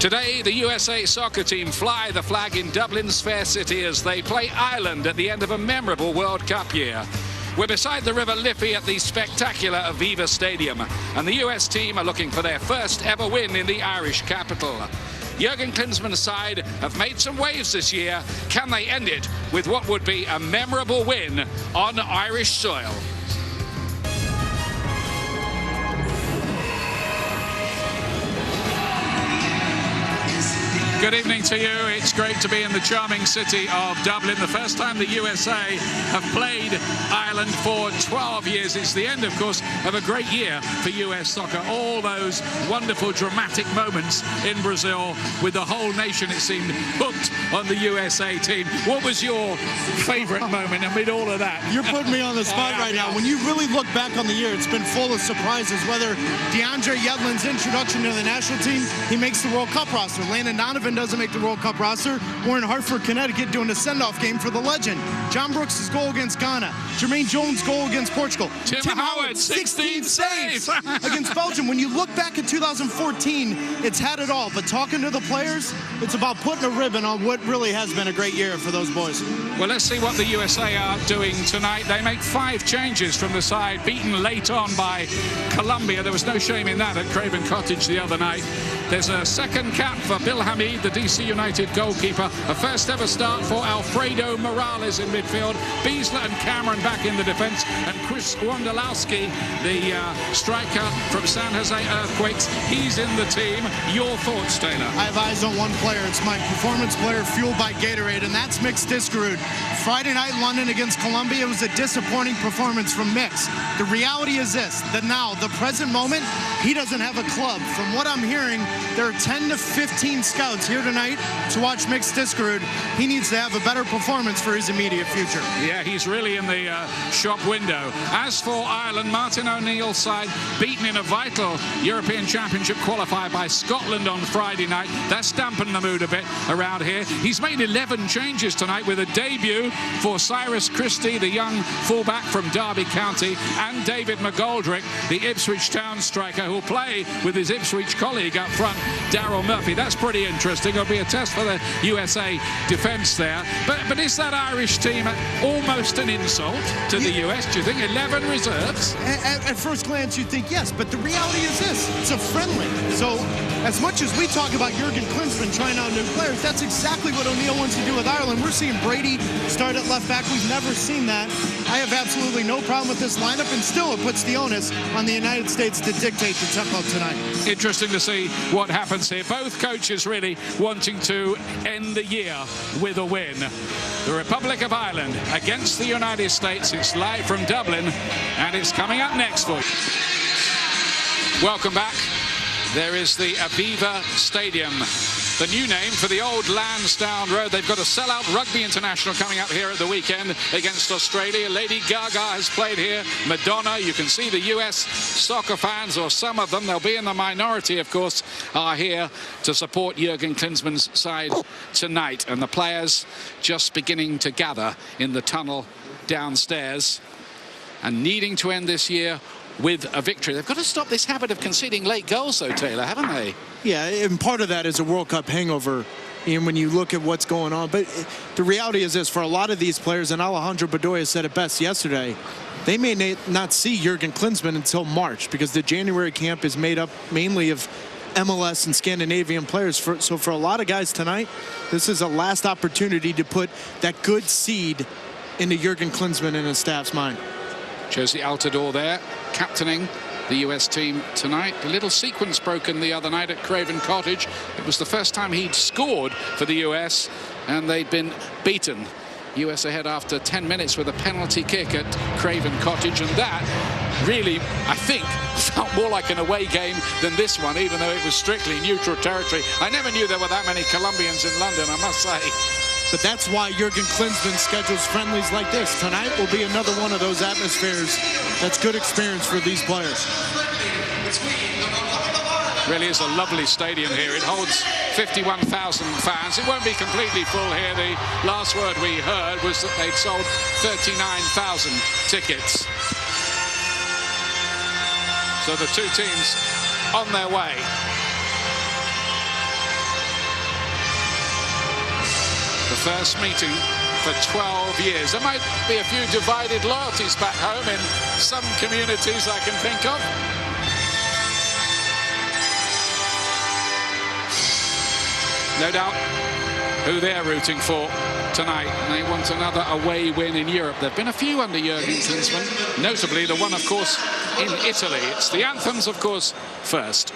Today, the USA soccer team fly the flag in Dublin's fair city as they play Ireland at the end of a memorable World Cup year. We're beside the River Liffey at the spectacular Aviva Stadium, and the US team are looking for their first ever win in the Irish capital. Jurgen Klinsmann's side have made some waves this year. Can they end it with what would be a memorable win on Irish soil? Good evening to you. It's great to be in the charming city of Dublin. The first time the USA have played Ireland for 12 years. It's the end, of course, of a great year for US soccer. All those wonderful, dramatic moments in Brazil with the whole nation, it seemed, hooked on the USA team. What was your favorite moment amid all of that? You're putting me on the spot right now. When you really look back on the year, it's been full of surprises. Whether DeAndre Yedlin's introduction to the national team, he makes the World Cup roster. Landon Donovan doesn't make the World Cup roster. We're in Hartford, Connecticut doing a send-off game for the legend. John Brooks' goal against Ghana. Jermaine Jones' goal against Portugal. Tim Howard, 16 saves against Belgium. When you look back at 2014, it's had it all. But talking to the players, it's about putting a ribbon on what really has been a great year for those boys. Well, let's see what the USA are doing tonight. They make 5 changes from the side, beaten late on by Colombia. There was no shame in that at Craven Cottage the other night. There's a second cap for Bill Hamid, the DC United goalkeeper. A first ever start for Alfredo Morales in midfield. Beasler and Cameron back in the defence. And Chris Wondolowski, the striker from San Jose Earthquakes, he's in the team. Your thoughts, Taylor? I have eyes on one player. It's my performance player fueled by Gatorade, and that's Mix Diskerud. Friday night in London against Colombia was a disappointing performance from Mix. The reality is this, that now, the present moment, he doesn't have a club. From what I'm hearing, there are 10 to 15 scouts here tonight to watch Mix Diskerud. He needs to have a better performance for his immediate future. Yeah, he's really in the shop window. As for Ireland, Martin O'Neill's side beaten in a vital European Championship qualifier by Scotland on Friday night. That's dampened the mood a bit around here. He's made 11 changes tonight with a debut for Cyrus Christie, the young fullback from Derby County, and David McGoldrick, the Ipswich Town striker, who'll play with his Ipswich colleague up front, Daryl Murphy. That's pretty interesting. It'll be a test for the USA defence there. But is that Irish team almost an insult to the US, do you think? 11 reserves? At first glance, you'd think yes, but the reality is this. It's a friendly. So as much as we talk about Jurgen Klinsmann trying out new players, that's exactly what O'Neill wants to do with Ireland. We're seeing Brady start at left back. We've never seen that. I have absolutely no problem with this lineup, and still it puts the onus on the United States to dictate the tempo tonight. Interesting to see what happens here. Both coaches really wanting to end the year with a win. The Republic of Ireland against the United States. It's live from Dublin, and it's coming up next for you. Welcome back. There is the Aviva Stadium, the new name for the old Lansdowne Road. They've got a sellout rugby international coming up here at the weekend against Australia. Lady Gaga has played here. Madonna. You can see the US soccer fans, or some of them, they'll be in the minority, of course, are here to support Jurgen Klinsmann's side tonight. And the players just beginning to gather in the tunnel downstairs and needing to end this year with a victory. They've got to stop this habit of conceding late goals, though, Taylor, haven't they? Yeah, and part of that is a World Cup hangover, and when you look at what's going on. But the reality is this, for a lot of these players, and Alejandro Bedoya said it best yesterday, they may not see Jurgen Klinsmann until March, because the January camp is made up mainly of MLS and Scandinavian players. So for a lot of guys tonight, this is a last opportunity to put that good seed into Jurgen Klinsmann and his staff's mind. Josie Altidore there, captaining the US team tonight. A little sequence broken the other night at Craven Cottage. It was the first time he'd scored for the US, and they'd been beaten. US ahead after 10 minutes with a penalty kick at Craven Cottage, and that really, I think, felt more like an away game than this one, even though it was strictly neutral territory. I never knew there were that many Colombians in London, I must say. But that's why Jurgen Klinsmann schedules friendlies like this. Tonight will be another one of those atmospheres that's good experience for these players. Really is a lovely stadium here. It holds 51,000 fans. It won't be completely full here. The last word we heard was that they'd sold 39,000 tickets. So the two teams on their way. first meeting for 12 years. There might be a few divided loyalties back home in some communities I can think of. No doubt who they're rooting for tonight. They want another away win in Europe. There have been a few under Jurgen Klinsmann, notably the one, of course, in Italy. It's the anthems, of course, first.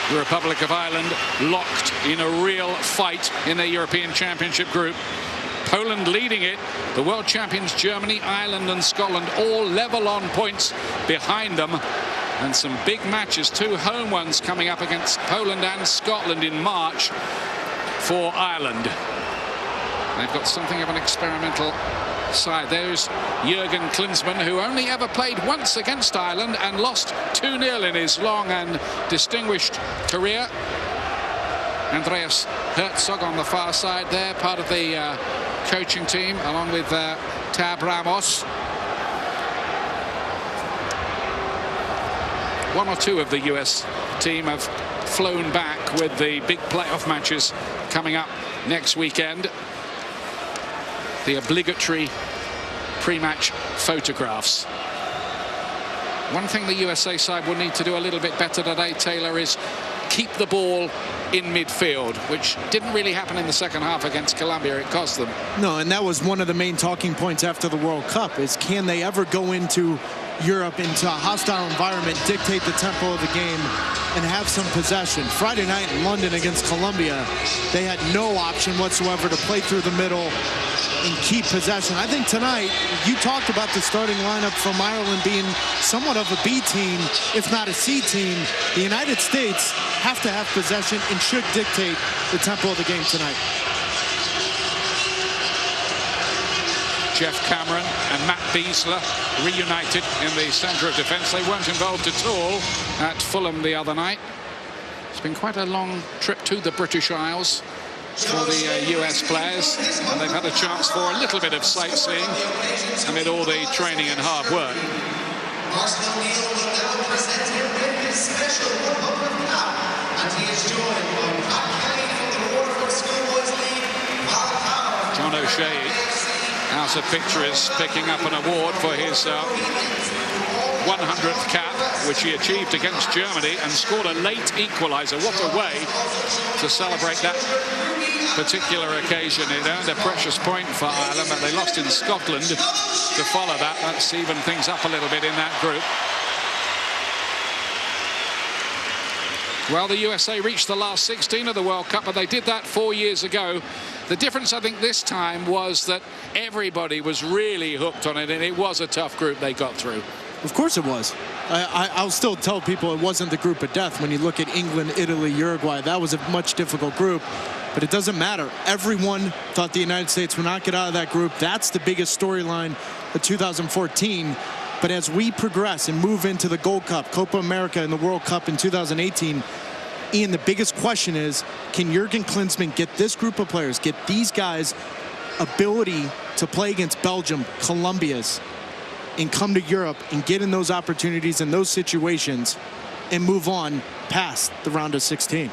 The Republic of Ireland locked in a real fight in the European Championship group. Poland leading it. The world champions Germany, Ireland and Scotland all level on points behind them. And some big matches, two home ones coming up against Poland and Scotland in March for Ireland. They've got something of an experimental side. There's Jurgen Klinsmann, who only ever played once against Ireland and lost 2-0 in his long and distinguished career. Andreas Herzog on the far side there, part of the coaching team, along with Tab Ramos. One or two of the US team have flown back with the big playoff matches coming up next weekend. The obligatory pre-match photographs. One thing the USA side will need to do a little bit better today, Taylor, is keep the ball in midfield, which didn't really happen in the second half against Colombia. It cost them. No, and that was one of the main talking points after the World Cup, is can they ever go into Europe, into a hostile environment, dictate the tempo of the game, and have some possession. Friday night in London against Colombia, they had no option whatsoever to play through the middle and keep possession. I think tonight, you talked about the starting lineup from Ireland being somewhat of a B team, if not a C team. The United States have to have possession and should dictate the tempo of the game tonight. Jeff Cameron and Matt Beasler reunited in the centre of defence. They weren't involved at all at Fulham the other night. It's been quite a long trip to the British Isles for the US players, and they've had a chance for a little bit of sightseeing amid all the training and hard work. Arsenal Neil will now present him with his special 100th cap, and he is joined by Pat Kelly from the Waterford Schoolboys League. John O'Shea out of picture is picking up an award for his 100th cap, which he achieved against Germany, and scored a late equaliser. What a way to celebrate that particular occasion. It earned a precious point for Ireland, but they lost in Scotland to follow that. That's evened things up a little bit in that group. Well, the USA reached the last 16 of the World Cup, but they did that 4 years ago. The difference, I think, this time was that everybody was really hooked on it, and it was a tough group they got through. Of course it was. I'll still tell people it wasn't the group of death. When you look at England, Italy, Uruguay, that was a much difficult group. But it doesn't matter. Everyone thought the United States would not get out of that group. That's the biggest storyline of 2014. But as we progress and move into the Gold Cup, Copa America, and the World Cup in 2018, Ian, the biggest question is, can Jurgen Klinsmann get this group of players, get these guys ability to play against Belgium, Colombia's, and come to Europe and get in those opportunities in those situations and move on past the round of 16?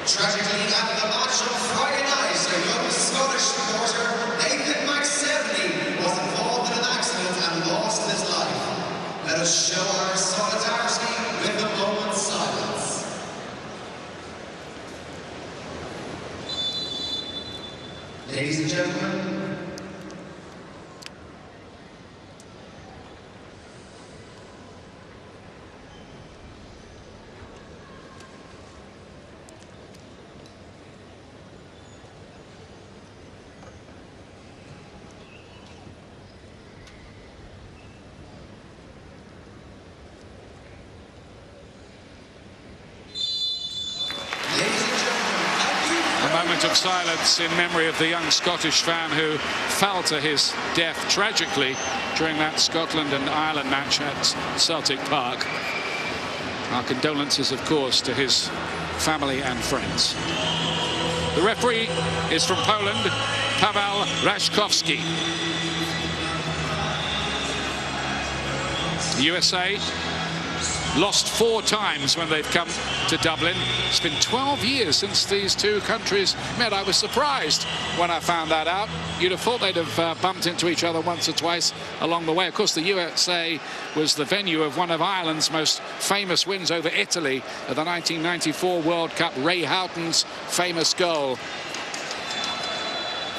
Tragically, at the match on Friday night, a young Scottish supporter, Nathan McSeveny, was involved in an accident and lost his life. Let us show our solidarity with a moment's silence. Ladies and gentlemen, of silence in memory of the young Scottish fan who fell to his death tragically during that Scotland and Ireland match at Celtic Park. Our condolences, of course, to his family and friends. The referee is from Poland, Paweł Raszkowski. The USA lost 4 times when they've come to Dublin. It's been 12 years since these two countries met. I was surprised when I found that out. You'd have thought they'd have bumped into each other once or twice along the way. Of course, the USA was the venue of one of Ireland's most famous wins over Italy at the 1994 World Cup, Ray Houghton's famous goal.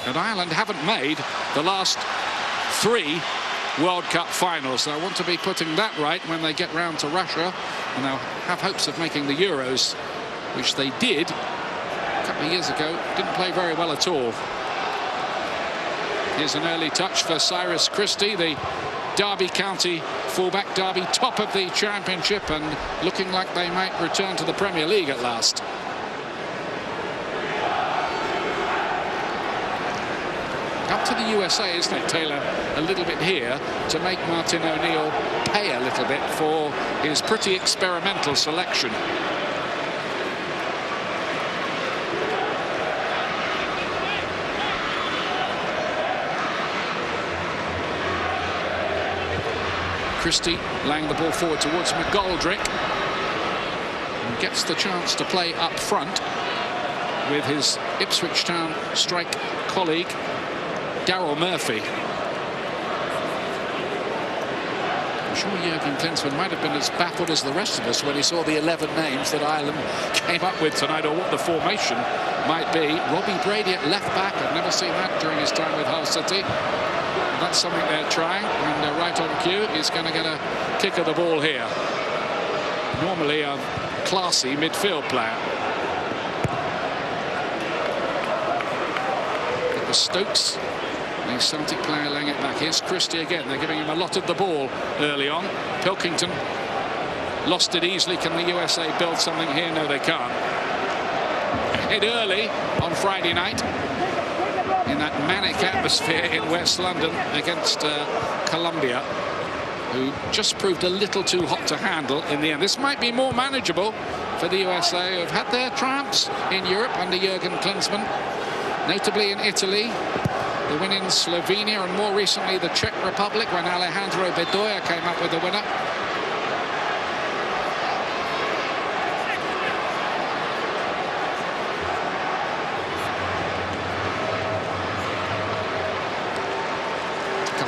And Ireland haven't made the last 3 World Cup finals. So I want to be putting that right when they get round to Russia, and they'll have hopes of making the Euros, which they did a couple of years ago. Didn't play very well at all. Here's an early touch for Cyrus Christie, the Derby County fullback. Derby top of the championship and looking like they might return to the Premier League at last. Up to the USA, isn't it, Taylor, a little bit here to make Martin O'Neill pay a little bit for his pretty experimental selection. Christie laying the ball forward towards McGoldrick, and gets the chance to play up front with his Ipswich Town strike colleague Daryl Murphy. I'm sure Jurgen Klinsmann might have been as baffled as the rest of us when he saw the 11 names that Ireland came up with tonight, or what the formation might be. Robbie Brady at left back. I've never seen that during his time with Hull City. And that's something they're trying, and right on cue, he's going to get a kick of the ball here. Normally a classy midfield player. It was Stokes, the Celtic player, laying it back. Here's Christie again. They're giving him a lot of the ball early on. Pilkington lost it easily. Can the USA build something here? No, they can't. Hit early on Friday night in that manic atmosphere in West London against Colombia, who just proved a little too hot to handle in the end. This might be more manageable for the USA, who have had their triumphs in Europe under Jurgen Klinsmann, notably in Italy, the win in Slovenia, and more recently the Czech Republic when Alejandro Bedoya came up with the winner.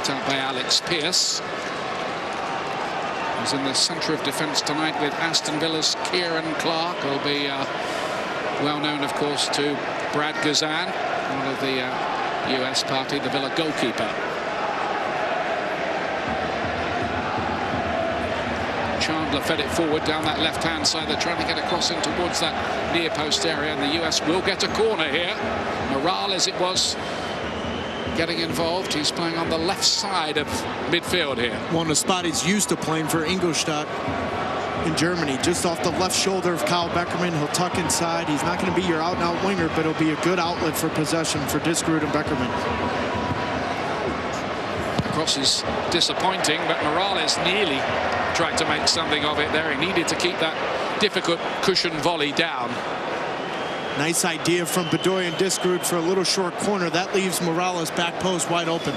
set up by Alex Pearce. He's in the centre of defence tonight with Aston Villa's Kieran Clark, who'll be well known, of course, to Brad Guzan, one of the US party, the Villa goalkeeper. Chandler fed it forward down that left-hand side. They're trying to get across in towards that near post area, and the US will get a corner here. Morales it was getting involved. He's playing on the left side of midfield here. One of the spot he's used to playing for Ingolstadt in Germany, just off the left shoulder of Kyle Beckerman. He'll tuck inside. He's not going to be your out-and-out winger, but he'll be a good outlet for possession for Diskerud and Beckerman. The cross is disappointing, but Morales nearly tried to make something of it there. He needed to keep that difficult cushion volley down. Nice idea from Bedoya and Diskerud for a little short corner. That leaves Morales back post wide open.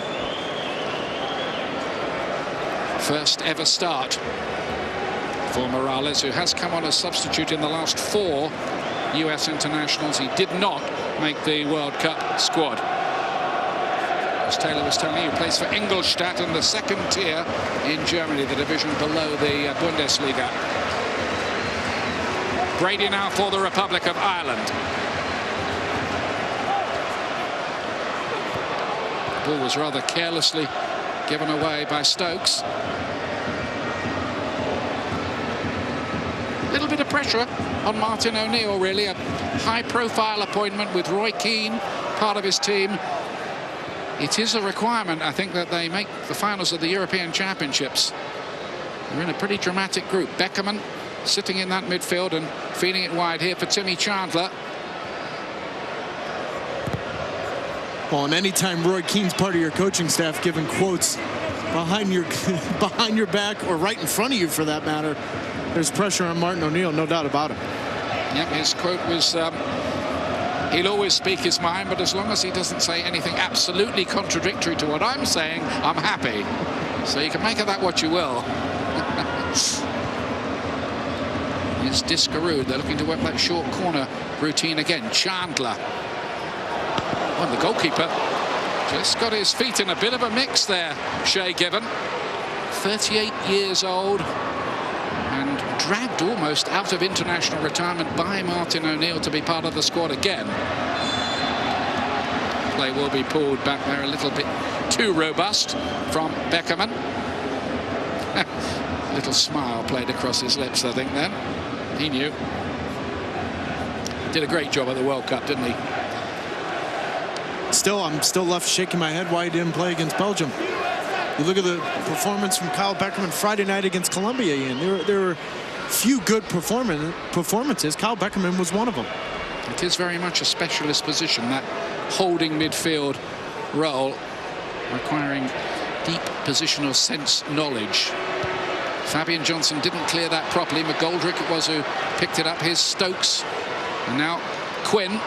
First ever start for Morales, who has come on as substitute in the last 4 US internationals. He did not make the World Cup squad. As Taylor was telling you, he plays for Ingolstadt in the 2nd tier in Germany, the division below the Bundesliga. Brady now for the Republic of Ireland. The ball was rather carelessly given away by Stokes. A little bit of pressure on Martin O'Neill, really. A high-profile appointment with Roy Keane, part of his team. It is a requirement, I think, that they make the finals of the European Championships. They're in a pretty dramatic group. Beckerman sitting in that midfield and feeding it wide here for Timmy Chandler. Well, and anytime Roy Keane's part of your coaching staff giving quotes behind your back or right in front of you, for that matter, there's pressure on Martin O'Neill, no doubt about it. Yep, his quote was, he'll always speak his mind, but as long as he doesn't say anything absolutely contradictory to what I'm saying, I'm happy. So you can make of that what you will. It's Diskerud. They're looking to work that short corner routine again. Chandler. Well, the goalkeeper just got his feet in a bit of a mix there. Shay Given, 38 years old, and dragged almost out of international retirement by Martin O'Neill to be part of the squad again. Play will be pulled back there a little bit too robust from Beckerman. Little smile played across his lips, I think, then. He knew. Did a great job at the World Cup, didn't he? I'm still left shaking my head why he didn't play against Belgium. You look at the performance from Kyle Beckerman Friday night against Colombia, Ian. There were few good performances. Kyle Beckerman was one of them. It is very much a specialist position, that holding midfield role, requiring deep positional sense knowledge. Fabian Johnson didn't clear that properly. McGoldrick it was who picked it up. Here's Stokes. And now Quinn.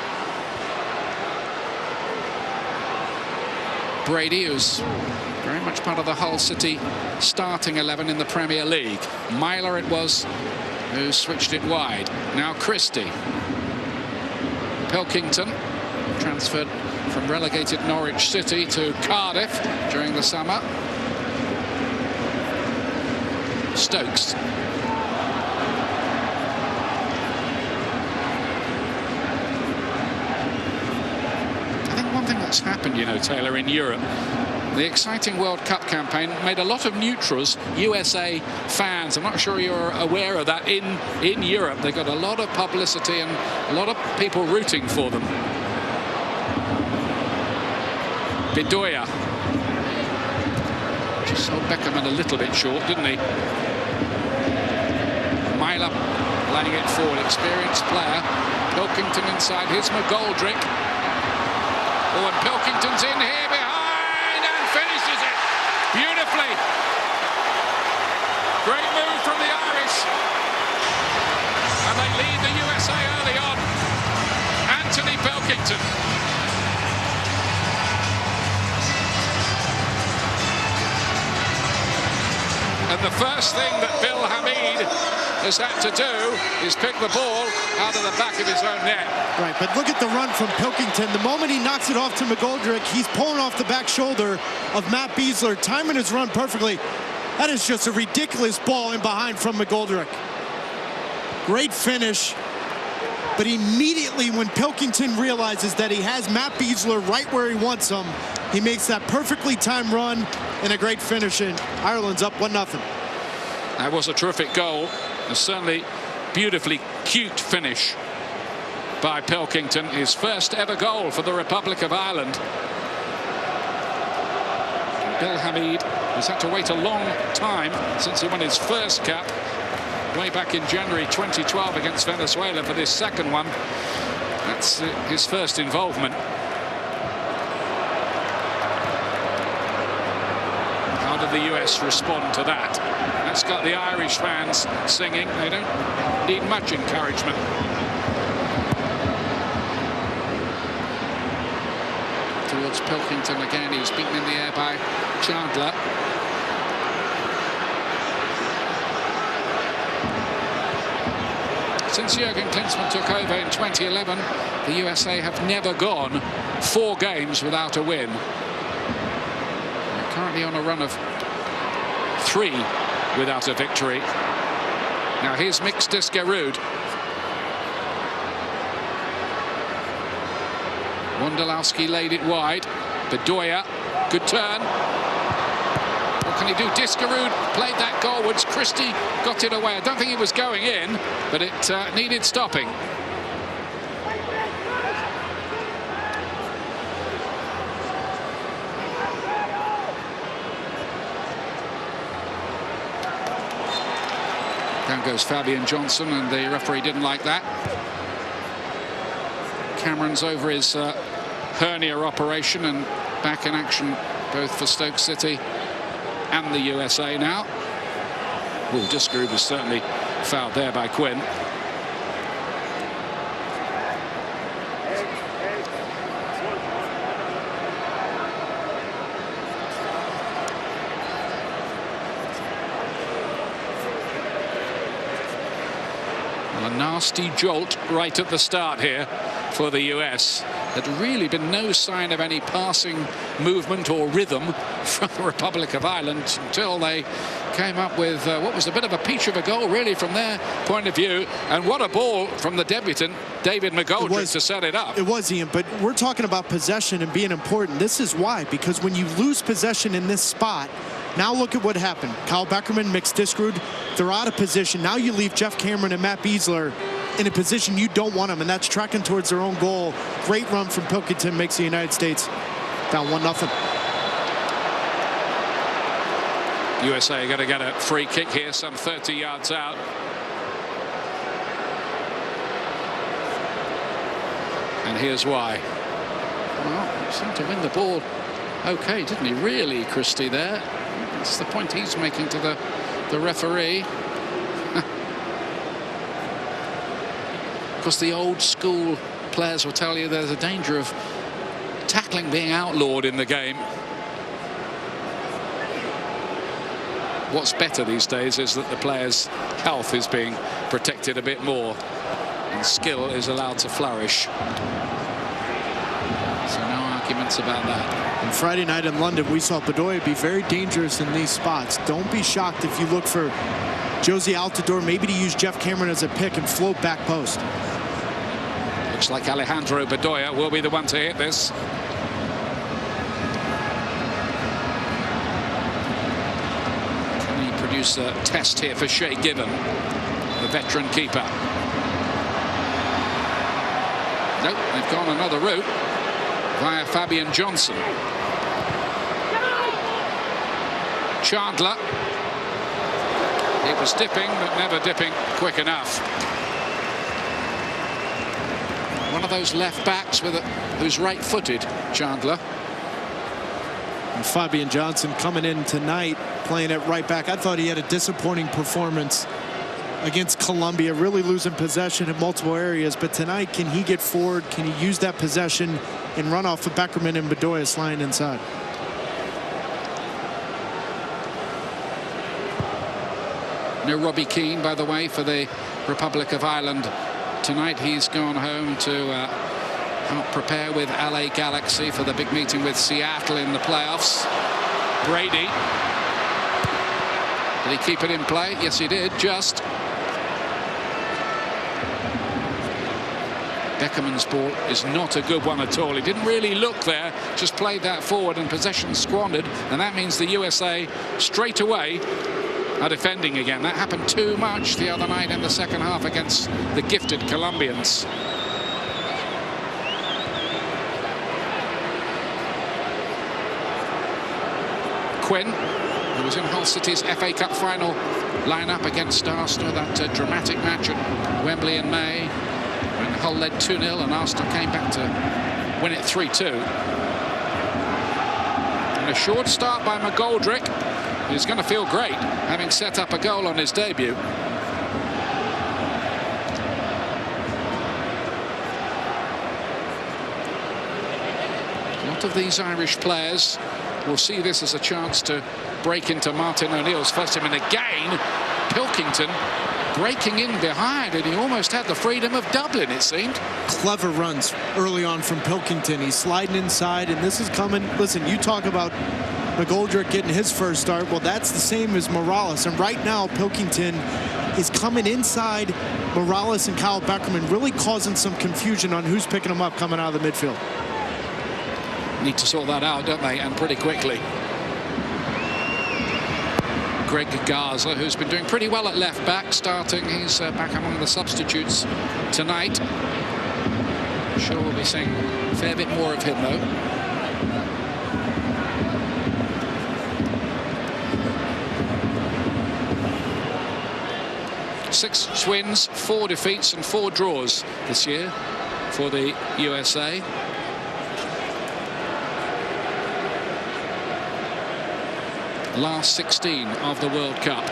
Brady, who's very much part of the Hull City starting 11 in the Premier League. Myler it was who switched it wide. Now Christie. Pilkington, transferred from relegated Norwich City to Cardiff during the summer. Stokes. I think one thing that's happened, Taylor, in Europe, the exciting World Cup campaign made a lot of neutrals USA fans. I'm not sure you're aware of that. In Europe, they got a lot of publicity and a lot of people rooting for them. Bedoya. Just sold Beckerman a little bit short, didn't he? Myler laying it forward, experienced player. Pilkington inside, here's McGoldrick. Oh, and Pilkington's in here behind and finishes it beautifully. Great move from the Irish. And they lead the USA early on. Anthony Pilkington. And the first thing that Bill Hamid has had to do is pick the ball out of the back of his own net. Right, but look at the run from Pilkington. The moment he knocks it off to McGoldrick, he's pulling off the back shoulder of Matt Besler, timing his run perfectly. That is just a ridiculous ball in behind from McGoldrick. Great finish. But immediately when Pilkington realizes that he has Matt Besler right where he wants him, he makes that perfectly timed run and a great finish, and Ireland's up 1-0. That was a terrific goal. A certainly beautifully cute finish by Pilkington. His first ever goal for the Republic of Ireland. Bill Hamid has had to wait a long time since he won his first cap way back in January 2012 against Venezuela for this second one. That's his first involvement. How did the US respond to that? That's got the Irish fans singing. They don't need much encouragement. Towards Pilkington again. He was beaten in the air by Chandler. Since Jurgen Klinsmann took over in 2011, the USA have never gone 4 games without a win. They're currently on a run of 3 without a victory. Now here's Mix Diskerud. Wondolowski laid it wide. Bedoya, good turn. What can he do? Diskerud played that goalwards. Christie got it away. I don't think it was going in, but it needed stopping. Down goes Fabian Johnson, and the referee didn't like that. Cameron's over his hernia operation and back in action both for Stoke City and the USA now. Oh, Diskerud was certainly fouled there by Quinn. Well, a nasty jolt right at the start here for the US. There'd really been no sign of any passing movement or rhythm from the Republic of Ireland until they came up with what was a bit of a peach of a goal, really, from their point of view. And what a ball from the debutant, David McGoldrick, to set it up. It was, Ian, but we're talking about possession and being important. This is why, because when you lose possession in this spot, now look at what happened. Kyle Beckerman, Mix Diskerud, they're out of position. Now you leave Jeff Cameron and Matt Besler in a position you don't want them, and that's tracking towards their own goal. Great run from Pilkington makes the United States down 1-0. USA are going to get a free kick here, some 30 yards out. And here's why. Well, he seemed to win the ball okay, didn't he? Really, Christie there. That's the point he's making to the referee. Of course, the old school players will tell you there's a danger of tackling being outlawed in the game. What's better these days is that the players' health is being protected a bit more and skill is allowed to flourish. So no arguments about that. And Friday night in London, we saw Bedoya be very dangerous in these spots. Don't be shocked if you look for Josie Altidore maybe to use Jeff Cameron as a pick and float back post. Looks like Alejandro Bedoya will be the one to hit this. Can he produce a test here for Shea Given, the veteran keeper? Nope, they've gone another route via Fabian Johnson. Chandler. It was dipping, but never dipping quick enough. One of those left backs who's right-footed, Chandler. And Fabian Johnson coming in tonight, playing at right back. I thought he had a disappointing performance against Colombia, really losing possession in multiple areas. But tonight, can he get forward? Can he use that possession and run off of Beckerman and Bedoya sliding inside? No Robbie Keane, by the way, for the Republic of Ireland tonight. He's gone home to help prepare with LA Galaxy for the big meeting with Seattle in the playoffs. Brady. Did he keep it in play? Yes, he did. Just. Beckerman's ball is not a good one at all. He didn't really look there, just played that forward and possession squandered, and that means the USA straight away are defending again. That happened too much the other night in the second half against the gifted Colombians. Quinn, who was in Hull City's FA Cup final lineup against Arsenal, that dramatic match at Wembley in May, when Hull led 2-0 and Arsenal came back to win it 3-2. And a short start by McGoldrick. He's going to feel great, having set up a goal on his debut. A lot of these Irish players will see this as a chance to break into Martin O'Neill's first team. And again, Pilkington breaking in behind, and he almost had the freedom of Dublin, it seemed. Clever runs early on from Pilkington. He's sliding inside, and this is coming. Listen, you talk about McGoldrick getting his first start. Well, that's the same as Morales. And right now, Pilkington is coming inside Morales and Kyle Beckerman, really causing some confusion on who's picking him up coming out of the midfield. Need to sort that out, don't they? And pretty quickly. Greg Garza, who's been doing pretty well at left back, starting. He's back among the substitutes tonight. I'm sure we'll be seeing a fair bit more of him, though. Six wins, 4 defeats and 4 draws this year for the USA. Last 16 of the World Cup.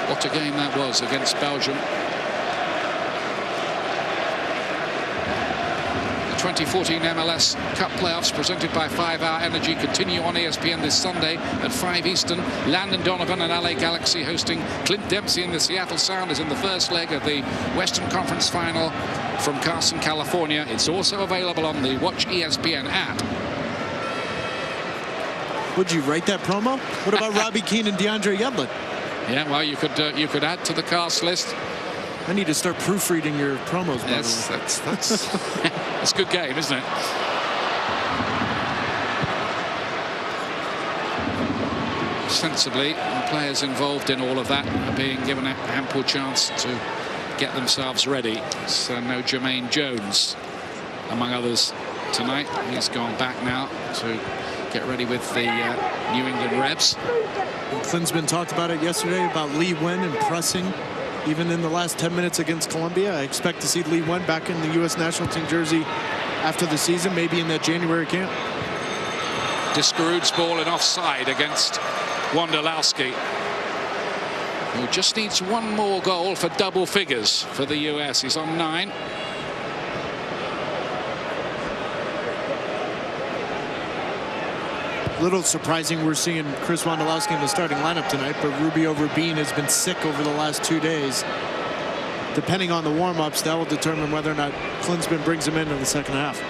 What a game that was against Belgium. The 2014 MLS Cup playoffs presented by 5 Hour Energy continue on ESPN this Sunday at 5 Eastern. Landon Donovan and LA Galaxy hosting Clint Dempsey and the Seattle Sounders in the first leg of the Western Conference Final from Carson, California. It's also available on the Watch ESPN app. Would you write that promo? What about Robbie Keane and DeAndre Yedlin? Yeah, well, you could add to the cast list. I need to start proofreading your promos. Yes, that's that's a good game, isn't it? Sensibly, the players involved in all of that are being given an ample chance to get themselves ready. So no Jermaine Jones, among others, tonight. He's gone back now to get ready with the New England Rebs. And Klinsman talked about it yesterday about Lee Nguyen and pressing even in the last 10 minutes against Colombia. I expect to see Lee Nguyen back in the U.S. national team jersey after the season, maybe in that January camp. Discarud's ball and offside against Wondolowski, who just needs one more goal for double figures for the U.S. He's on 9. Little surprising we're seeing Chris Wondolowski in the starting lineup tonight, but Rubio Rubin has been sick over the last 2 days. Depending on the warm-ups, that will determine whether or not Klinsman brings him in the second half.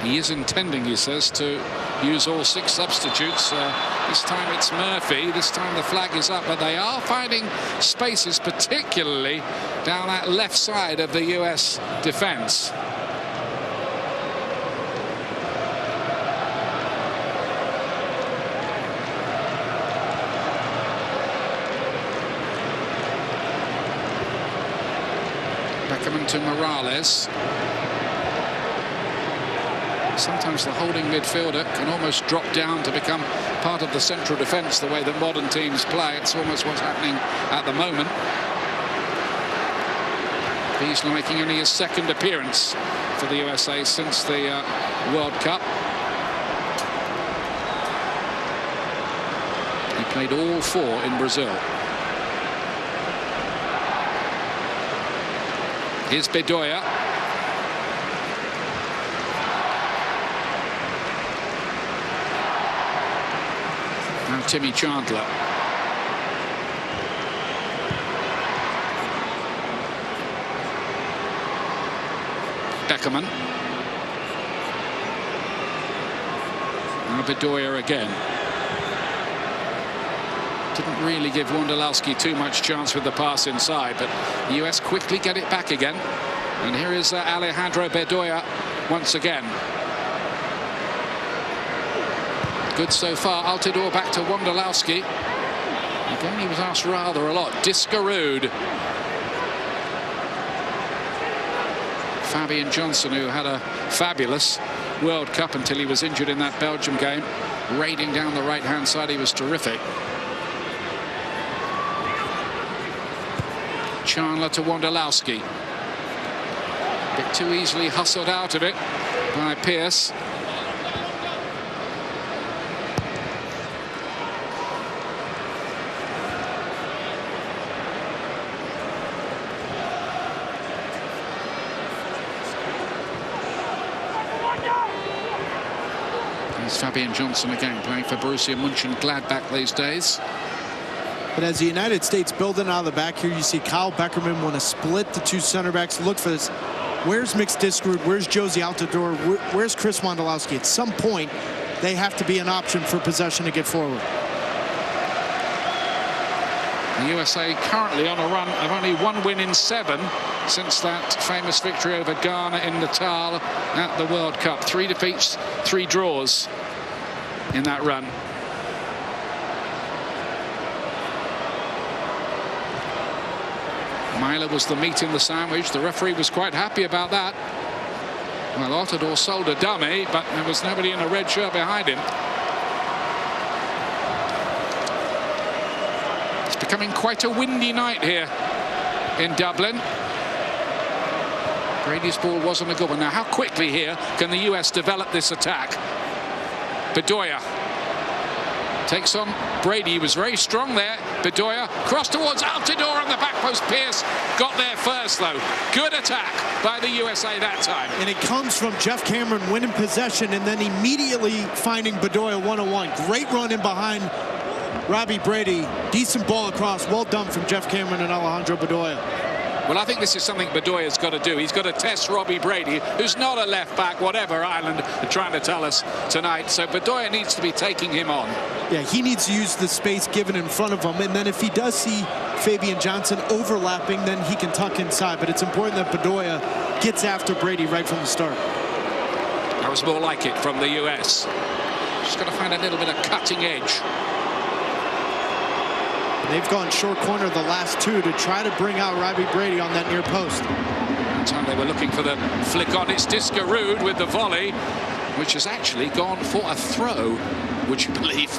He is intending, he says, to use all 6 substitutes. This time it's Murphy. This time the flag is up, but they are finding spaces, particularly down that left side of the U.S. defense. Beckerman to Morales. Sometimes the holding midfielder can almost drop down to become part of the central defence the way that modern teams play. It's almost what's happening at the moment. He's making only his 2nd appearance for the USA since the World Cup. He played all 4 in Brazil. Here's Bedoya. Now Timmy Chandler. Beckerman. Now Bedoya again. Didn't really give Wondolowski too much chance with the pass inside, but the US quickly get it back again. And here is Alejandro Bedoya once again. Good so far. Altidore back to Wondolowski. Again, he was asked rather a lot. Discarud. Fabian Johnson, who had a fabulous World Cup until he was injured in that Belgium game. Raiding down the right-hand side, he was terrific. Chandler to Wondolowski. A bit too easily hustled out of it by Pearce. There's Fabian Johnson again, playing for Borussia Mönchengladbach these days. But as the United States building out of the back here, you see Kyle Beckerman want to split the two center backs. Look for this. Where's Mix Discarud? Where's Josie Altidore? Where's Chris Wondolowski? At some point, they have to be an option for possession to get forward. The USA currently on a run of only 1 win in 7 since that famous victory over Ghana in Natal at the World Cup. 3 defeats, 3 draws in that run. Myler was the meat in the sandwich. The referee was quite happy about that. Well, Altidore sold a dummy, but there was nobody in a red shirt behind him. It's becoming quite a windy night here in Dublin. Brady's ball wasn't a good one. Now, how quickly here can the US develop this attack? Bedoya takes on Brady. He was very strong there. Bedoya cross towards Altidore on the back post. Pearce got there first, though. Good attack by the USA that time. And it comes from Jeff Cameron winning possession and then immediately finding Bedoya one-on-one. Great run in behind Robbie Brady. Decent ball across. Well done from Jeff Cameron and Alejandro Bedoya. Well, I think this is something Bedoya's got to do. He's got to test Robbie Brady, who's not a left back, whatever Ireland are trying to tell us tonight. So Bedoya needs to be taking him on. Yeah, he needs to use the space given in front of him. And then if he does see Fabian Johnson overlapping, then he can tuck inside. But it's important that Bedoya gets after Brady right from the start. That was more like it from the US. Just got to find a little bit of cutting edge. They've gone short corner the last 2 to try to bring out Robbie Brady on that near post. That time they were looking for the flick on. It's Discarud with the volley, which has actually gone for a throw, would you believe?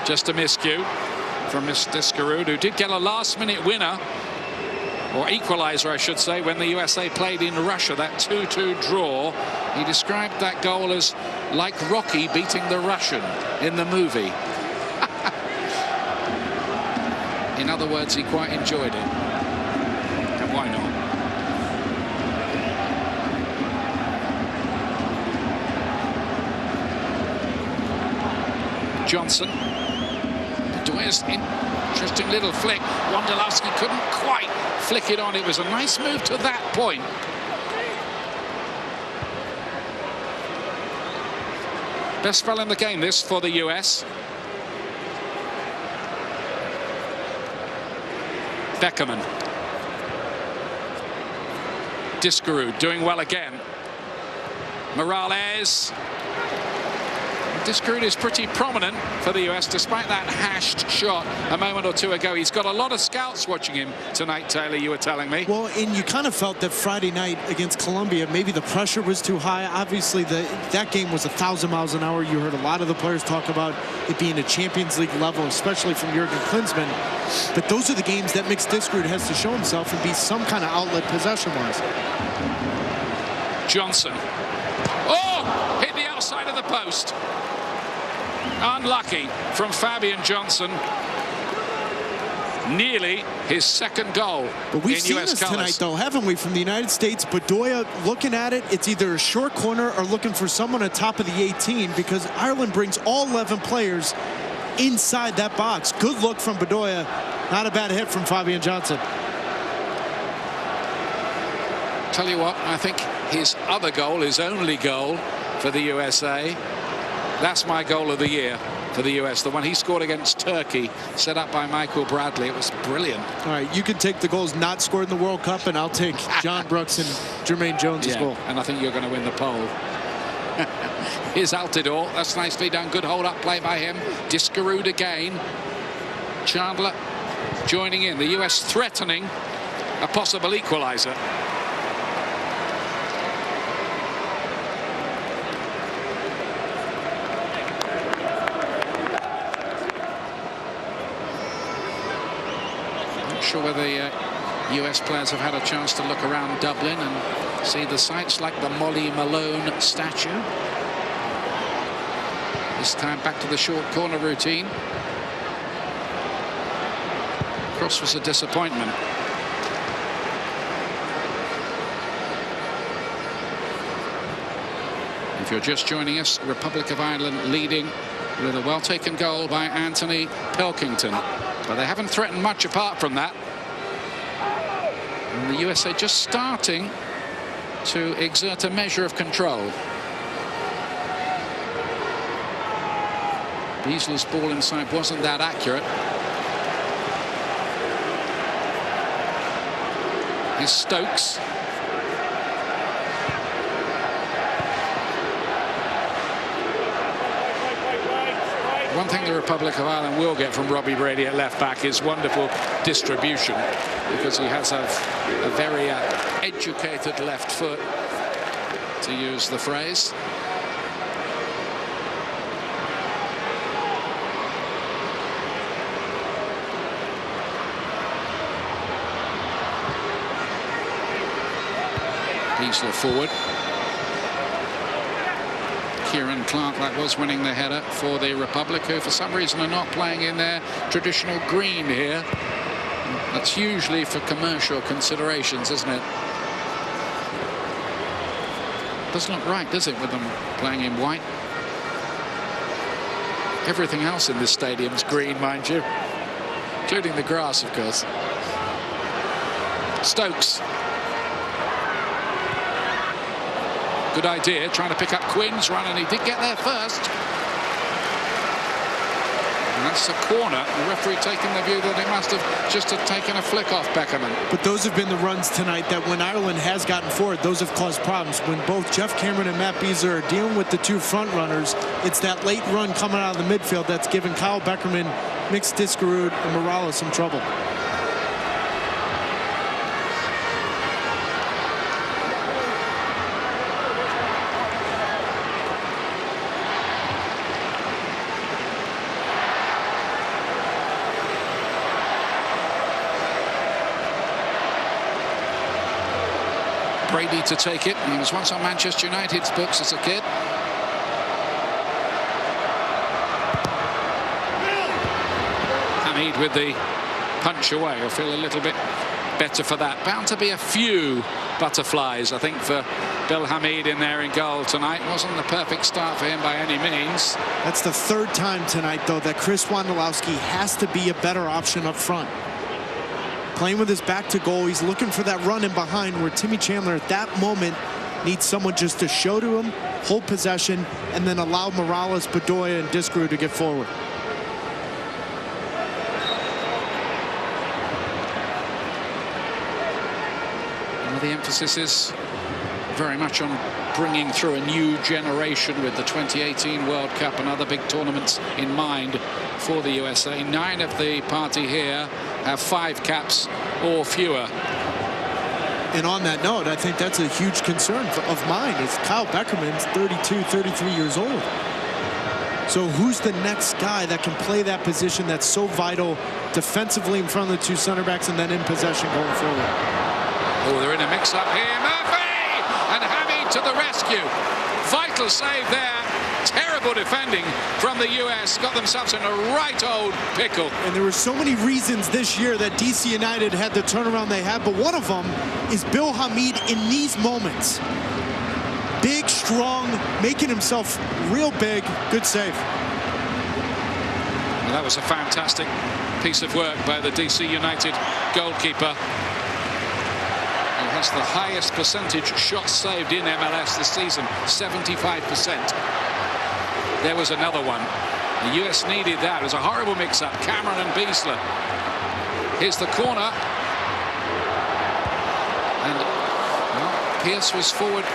Just a miscue from Miss Discarud, who did get a last-minute winner, or equalizer, I should say, when the USA played in Russia, that 2-2 draw. He described that goal as like Rocky beating the Russian in the movie. In other words, he quite enjoyed it. And why not? Johnson. Bedoya's interesting little flick. Wondolowski couldn't quite flick it on. It was a nice move to that point. Best spell in the game, this, for the US. Beckerman. Discarud doing well again. Morales. Discarud is pretty prominent for the US, despite that hashed shot a moment or 2 ago. He's got a lot of scouts watching him tonight, Taylor, you were telling me. Well, and you kind of felt that Friday night against Colombia, maybe the pressure was too high. Obviously, that game was 1,000 miles an hour. You heard a lot of the players talk about it being a Champions League level, especially from Jurgen Klinsmann. But those are the games that Mix Discarud has to show himself and be some kind of outlet possession-wise. Johnson. Oh! Hit the outside of the post. Unlucky from Fabian Johnson. Nearly his second goal. But we've in seen US this colors tonight, though, haven't we, from the United States? Bedoya looking at it, it's either a short corner or looking for someone at top of the 18, because Ireland brings all 11 players inside that box. Good look from Bedoya. Not a bad hit from Fabian Johnson. Tell you what, I think his other goal, his only goal for the USA, that's my goal of the year for the US. The one he scored against Turkey, set up by Michael Bradley. It was brilliant. All right, you can take the goals not scored in the World Cup, and I'll take John Brooks and Jermaine Jones' goal. And I think you're going to win the poll. Here's Altidore. That's nicely done. Good hold-up play by him. Discarud again. Chandler joining in. The US threatening a possible equaliser. Sure whether US players have had a chance to look around Dublin and see the sights like the Molly Malone statue. This time back to the short corner routine. Cross was a disappointment. If you're just joining us, Republic of Ireland leading with a well-taken goal by Anthony Pilkington. But they haven't threatened much apart from that. And the USA just starting to exert a measure of control. Beasley's ball inside wasn't that accurate. Here's Stokes. One thing the Republic of Ireland will get from Robbie Brady at left back is wonderful distribution, because he has a very educated left foot, to use the phrase. Beasley forward. Kieran Clark, that was winning the header for the Republic, who for some reason are not playing in their traditional green here. That's usually for commercial considerations, isn't it? Doesn't look right, does it, with them playing in white? Everything else in this stadium's green, mind you, including the grass, of course. Stokes. Good idea, trying to pick up Quinn's run, and he did get there first. And that's a corner. The referee taking the view that it must have just taken a flick off Beckerman. But those have been the runs tonight that when Ireland has gotten forward, those have caused problems. When both Jeff Cameron and Matt Beasley are dealing with the two front runners, it's that late run coming out of the midfield that's given Kyle Beckerman, Mix Discarud, and Morales some trouble. Brady to take it. He was once on Manchester United's books as a kid. Hamid with the punch away. He'll feel a little bit better for that. Bound to be a few butterflies, I think, for Bill Hamid in there in goal tonight. Wasn't the perfect start for him by any means. That's the third time tonight, though, that Chris Wondolowski has to be a better option up front. Playing with his back to goal, he's looking for that run in behind, where Timmy Chandler at that moment needs someone just to show to him, hold possession, and then allow Morales, Bedoya, and Discarud to get forward. Well, the emphasis is very much on bringing through a new generation with the 2018 World Cup and other big tournaments in mind for the USA. 9 of the party here have 5 caps or fewer. And on that note, I think that's a huge concern of mine. Is Kyle Beckerman's 32, 33 years old. So who's the next guy that can play that position that's so vital defensively in front of the two center backs and then in possession going forward? Oh, they're in a mix-up here. Murphy! And Hamid to the rescue. Vital save there. Terrible defending from the US. Got themselves in a right old pickle. And there were so many reasons this year that DC United had the turnaround they had, but one of them is Bill Hamid in these moments. Big, strong, making himself real big. Good save. That was a fantastic piece of work by the DC United goalkeeper, who has the highest percentage shots saved in MLS this season, 75%. There was another one. The US needed that. It was a horrible mix-up. Cameron and Beasler. Here's the corner. And well, Pierce was forward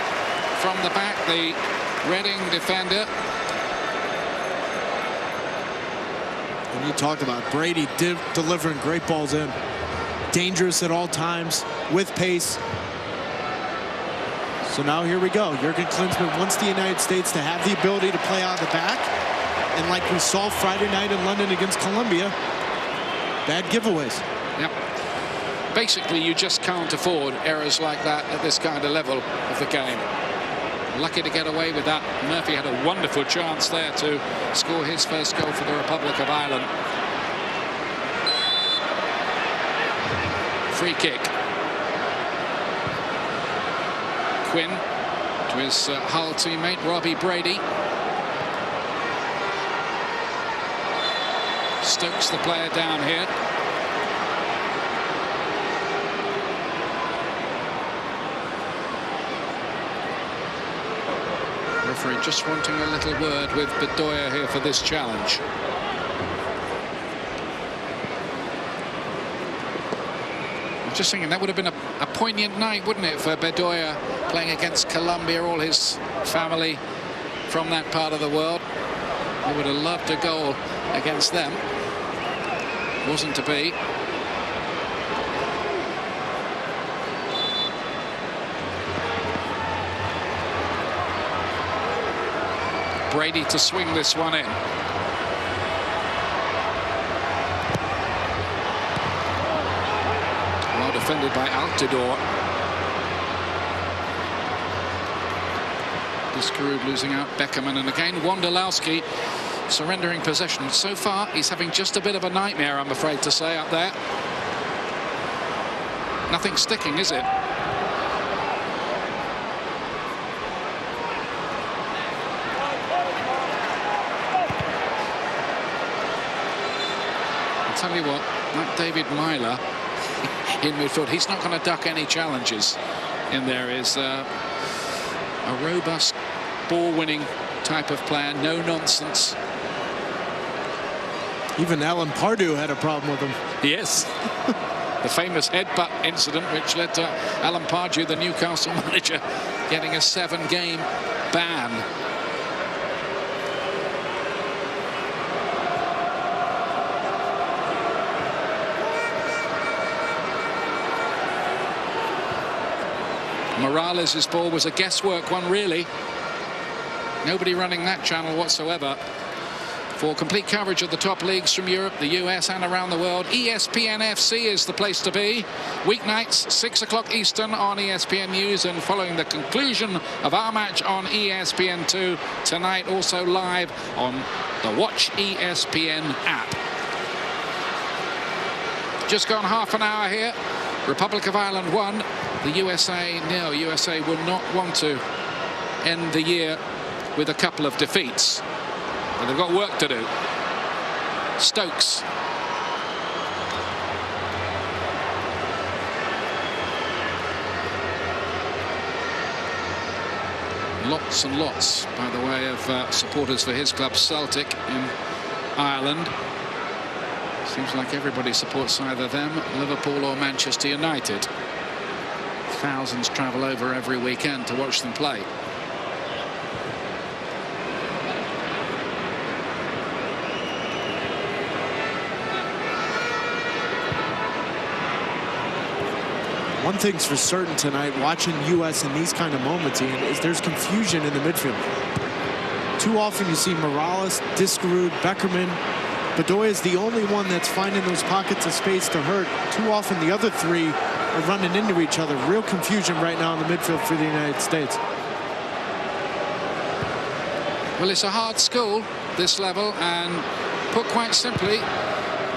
from the back, the Reading defender. And you talked about Brady delivering great balls in. Dangerous at all times, with pace. So now here we go. Jurgen Klinsmann wants the United States to have the ability to play out of the back. And like we saw Friday night in London against Colombia, bad giveaways. Yep. Basically, you just can't afford errors like that at this kind of level of the game. Lucky to get away with that. Murphy had a wonderful chance there to score his first goal for the Republic of Ireland. Free kick. Quinn to his Hull teammate Robbie Brady. Stokes the player down here. Referee just wanting a little word with Bedoya here for this challenge. I'm just thinking that would have been a poignant night, wouldn't it, for Bedoya playing against Colombia, all his family from that part of the world. He would have loved a goal against them. Wasn't to be. Brady to swing this one in. Well defended by Altidore. Discarud losing out Beckerman, and again Wondolowski surrendering possession. So far he's having just a bit of a nightmare, I'm afraid to say, up there. Nothing sticking, is it? I'll tell you what, that David Myler in midfield, he's not going to duck any challenges. In there is a robust ball-winning type of player, no nonsense. Even Alan Pardew had a problem with him. Yes. The famous headbutt incident which led to Alan Pardew, the Newcastle manager, getting a 7-game ban. Morales' ball was a guesswork one, really. Nobody running that channel whatsoever. For complete coverage of the top leagues from Europe, the US and around the world, ESPN FC is the place to be. Weeknights, 6 o'clock Eastern on ESPN News, and following the conclusion of our match on ESPN2 tonight, also live on the Watch ESPN app. Just gone half an hour here. Republic of Ireland 1, the USA 0. USA will not want to end the year with a couple of defeats. But they've got work to do. Stokes. Lots and lots, by the way, of supporters for his club Celtic in Ireland. Seems like everybody supports either them, Liverpool or Manchester United. Thousands travel over every weekend to watch them play. One thing's for certain tonight, watching US in these kind of moments, Ian, is there's confusion in the midfield. Too often you see Morales, Discarud, Beckerman. Bedoya is the only one that's finding those pockets of space to hurt. Too often the other three are running into each other. Real confusion right now in the midfield for the United States. Well, it's a hard school, this level, and put quite simply,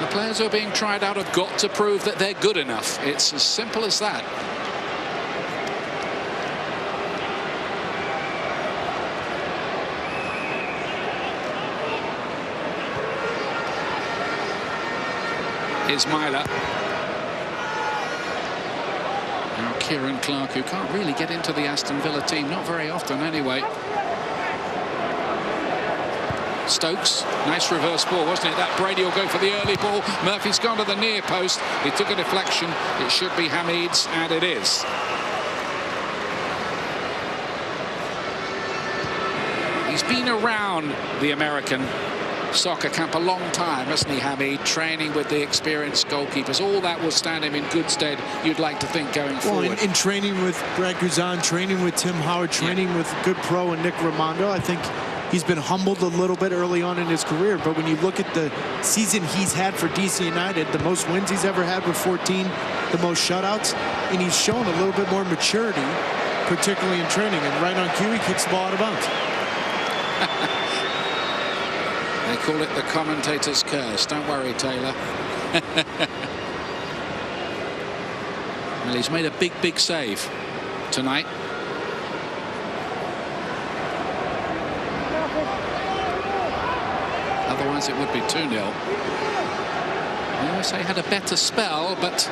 the players who are being tried out have got to prove that they're good enough. It's as simple as that. Ismaila. Now Kieran Clark, who can't really get into the Aston Villa team, not very often anyway. Stokes, nice reverse ball, wasn't it? That Brady will go for the early ball. Murphy's gone to the near post. He took a deflection. It should be Hamid's, and it is. He's been around the American soccer camp a long time, hasn't he, Hamid? Training with the experienced goalkeepers. All that will stand him in good stead, you'd like to think, going forward. In training with Brad Guzan, training with Tim Howard, training with good pro and Nick Raimondo, I think he's been humbled a little bit early on in his career. But when you look at the season he's had for DC United, the most wins he's ever had with 14, the most shutouts, and he's shown a little bit more maturity, particularly in training. And right on cue, he kicks the ball out of bounds. They call it the commentator's curse. Don't worry, Taylor. Well, he's made a big save tonight. Otherwise, it would be 2-0. The USA had a better spell, but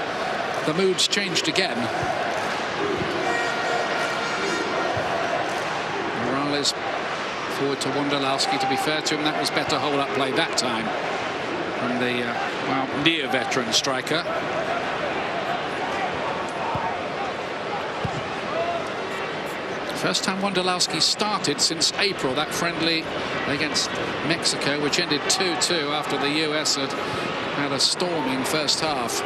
the mood's changed again. Morales forward to Wondolowski. To be fair to him, that was better hold-up play that time from the well, near-veteran striker. First time Wondolowski started since April, that friendly against Mexico, which ended 2-2 after the US had a storming first half.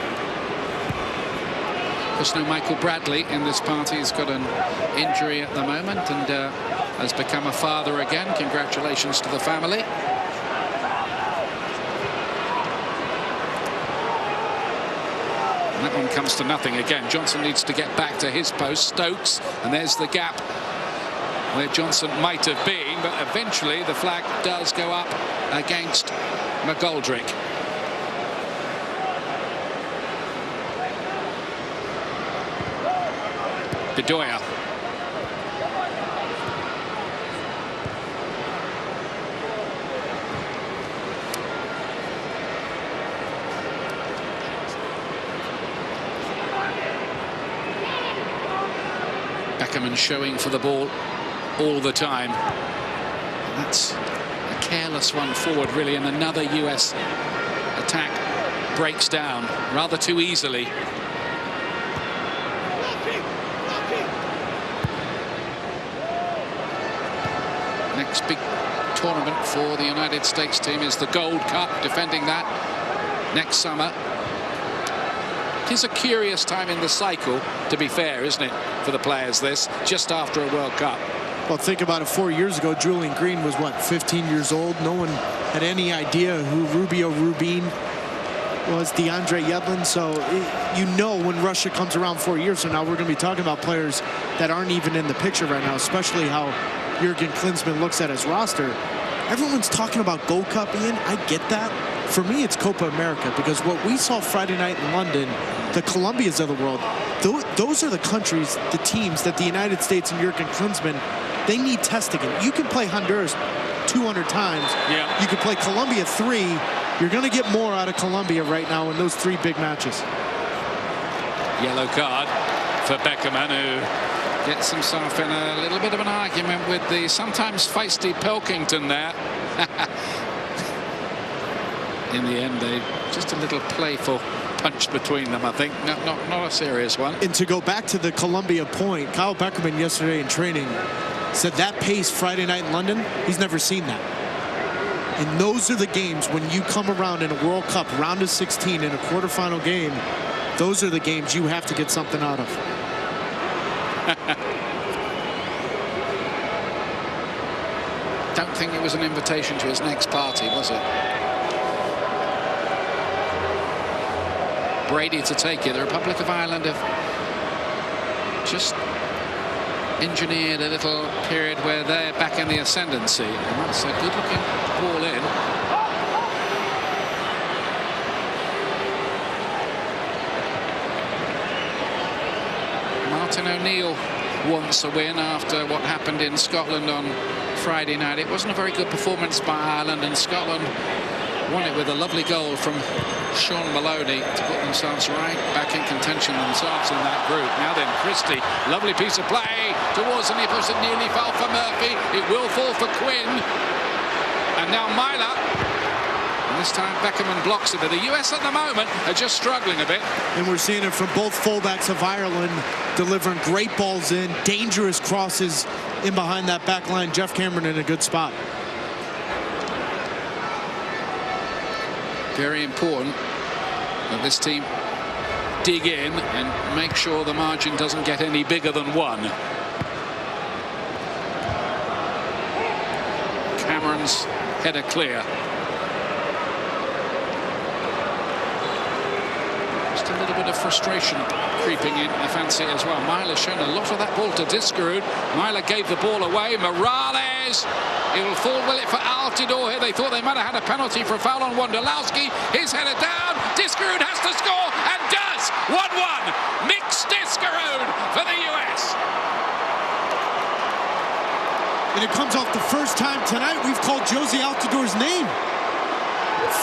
Of course, no Michael Bradley in this party. He's got an injury at the moment and has become a father again. Congratulations to the family. And that one comes to nothing again. Johnson needs to get back to his post. Stokes, and there's the gap where Johnson might have been, but eventually the flag does go up against McGoldrick. Bedoya. Beckerman showing for the ball all the time. That's a careless one forward, really, and another US attack breaks down rather too easily. Next big tournament for the United States team is the Gold Cup, defending that next summer. It is a curious time in the cycle, to be fair, isn't it, for the players, this, just after a World Cup. Well, think about it. 4 years ago, Julian Green was, what, 15 years old? No one had any idea who Rubio Rubin was, DeAndre Yedlin. So, you know, when Russia comes around 4 years from now, we're going to be talking about players that aren't even in the picture right now, especially how Jurgen Klinsmann looks at his roster. Everyone's talking about Gold Cup, Ian. I get that. For me, it's Copa America, because what we saw Friday night in London, the Colombias of the world, those are the countries, the teams that the United States and Jurgen Klinsmann, they need testing. You can play Honduras 200 times. Yeah. You can play Colombia 3. You're going to get more out of Colombia right now in those 3 big matches. Yellow card for Beckerman, who gets himself in a little bit of an argument with the sometimes feisty Pilkington there. In the end, just a little playful punch between them, I think. Not a serious one. And to go back to the Colombia point, Kyle Beckerman yesterday in training said that pace Friday night in London, he's never seen that. And those are the games when you come around in a World Cup round of 16 in a quarterfinal game, those are the games you have to get something out of. Don't think it was an invitation to his next party, was it? Brady to take it. The Republic of Ireland have just engineered a little period where they're back in the ascendancy. And that's a good-looking ball in. Martin O'Neill wants a win after what happened in Scotland on Friday night. It wasn't a very good performance by Ireland, and Scotland won it with a lovely goal from Sean Maloney to put themselves right back in contention themselves in that group. Now then, Christie, lovely piece of play towards the near post. It nearly fell for Murphy. It will fall for Quinn. And now Myler. And this time Beckerman blocks it. But the US at the moment are just struggling a bit. And we're seeing it from both fullbacks of Ireland, delivering great balls in, dangerous crosses in behind that back line. Jeff Cameron in a good spot. Very important that this team dig in and make sure the margin doesn't get any bigger than 1. Cameron's header clear. Just a little bit of frustration creeping in, I fancy, as well. Myler's shown a lot of that ball to Diskerud. Myler gave the ball away. Morales. It will fall, will it, for Altidore here? They thought they might have had a penalty for a foul on Wondolowski. His header down. Diskerud has to score and does. 1-1. Mix Diskerud for the US. And it comes off the first time tonight we've called Josie Altidore's name.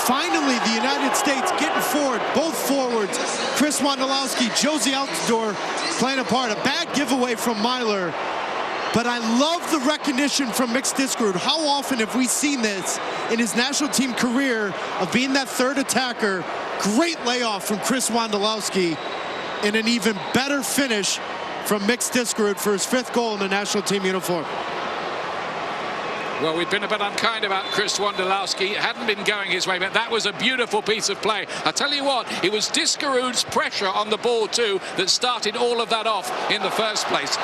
Finally, the United States getting forward, both forwards. Chris Wondolowski, Josie Altidore playing a part. A bad giveaway from Myler. But I love the recognition from Mix Diskerud. How often have we seen this in his national team career of being that third attacker? Great layoff from Chris Wondolowski and an even better finish from Mix Diskerud for his 5th goal in the national team uniform. Well, we've been a bit unkind about Chris Wondolowski. It hadn't been going his way, but that was a beautiful piece of play. I tell you what, it was Diskerud's pressure on the ball too that started all of that off in the first place.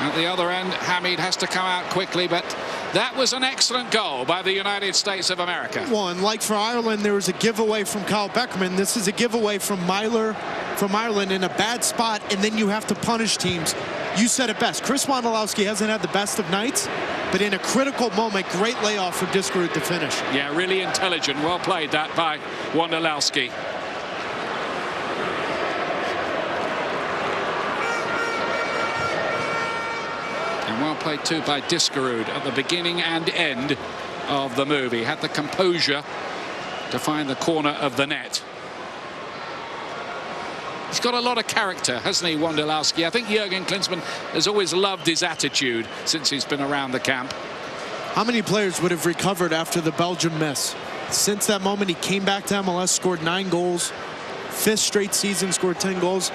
At the other end, Hamid has to come out quickly, but that was an excellent goal by the United States of America. Well, and like for Ireland, there was a giveaway from Kyle Beckerman. This is a giveaway from Myler from Ireland in a bad spot, and then you have to punish teams. You said it best. Chris Wondolowski hasn't had the best of nights, but in a critical moment, great layoff for Diskerud to finish. Yeah, really intelligent. Well played that by Wondolowski. And well played too by Diskerud at the beginning and end of the move. He had the composure to find the corner of the net. He's got a lot of character, hasn't he, Wondolowski? I think Jurgen Klinsmann has always loved his attitude since he's been around the camp. How many players would have recovered after the Belgium miss? Since that moment, he came back to MLS, scored 9 goals, 5th straight season, scored 10 goals.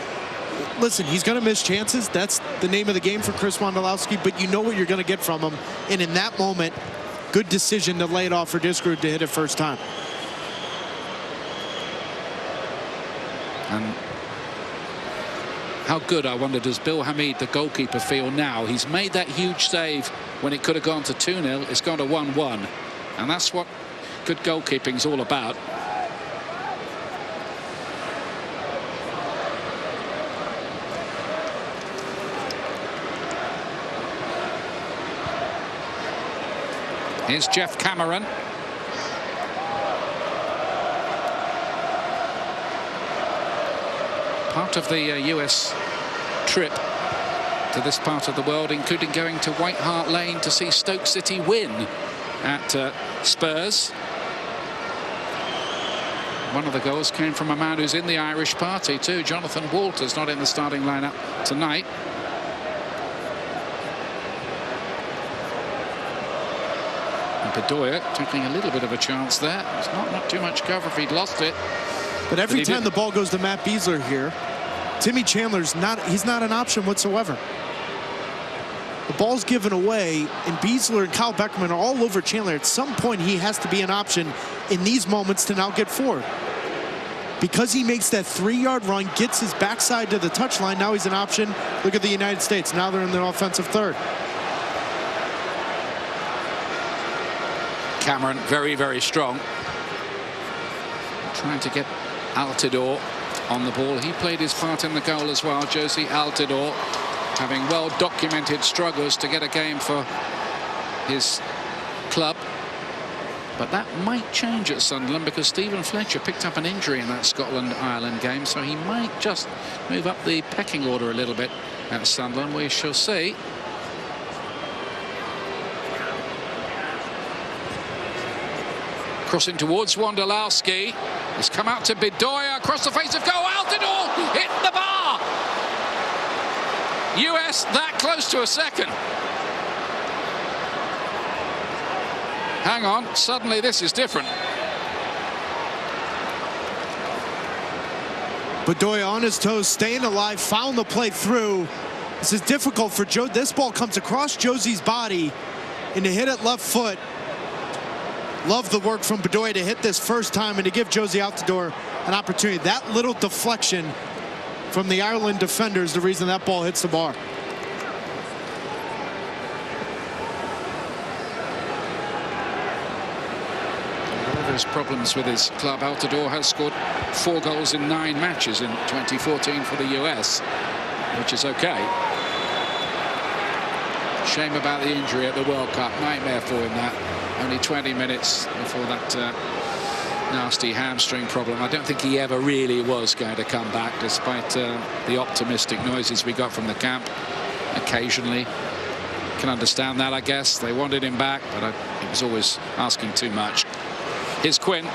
Listen, he's going to miss chances. That's the name of the game for Chris Wondolowski, but you know what you're going to get from him. And in that moment, good decision to lay it off for Diskerud to hit it first time. And how good, I wonder, does Bill Hamid, the goalkeeper, feel now? He's made that huge save when it could have gone to 2-0. It's gone to 1-1. And that's what good goalkeeping's all about. Here's Jeff Cameron. Part of the US trip to this part of the world, including going to White Hart Lane to see Stoke City win at Spurs. One of the goals came from a man who's in the Irish party too, Jonathan Walters, not in the starting lineup tonight. Bedoya taking a little bit of a chance there. It's not too much cover if he'd lost it. But every time the ball goes to Matt Beasler here, Timmy Chandler's he's not an option whatsoever. The ball's given away, and Beasler and Kyle Beckerman are all over Chandler. At some point, he has to be an option in these moments to now get forward. Because he makes that 3-yard run, gets his backside to the touchline, now he's an option. Look at the United States. Now they're in their offensive third. Cameron very, very strong. Trying to get Altidore on the ball. He played his part in the goal as well. Josie Altidore having well-documented struggles to get a game for his club. But that might change at Sunderland because Stephen Fletcher picked up an injury in that Scotland-Ireland game, so he might just move up the pecking order a little bit at Sunderland. We shall see. Crossing towards Wondolowski. It's come out to Bedoya, across the face of goal. Altidore hit the bar. US that close to a second. Hang on, suddenly this is different. Bedoya on his toes, staying alive, found the play through. This is difficult for Joe. This ball comes across Josie's body and to hit it left foot. Love the work from Bedoya to hit this first time and to give Josie Altidore an opportunity. That little deflection from the Ireland defender is the reason that ball hits the bar. His problems with his club, Altidore has scored 4 goals in 9 matches in 2014 for the US, which is okay. Shame about the injury at the World Cup. Nightmare for him, that. Only 20 minutes before that nasty hamstring problem. I don't think he ever really was going to come back, despite the optimistic noises we got from the camp occasionally. Can understand that, I guess. They wanted him back, but he was always asking too much. Here's Quinn.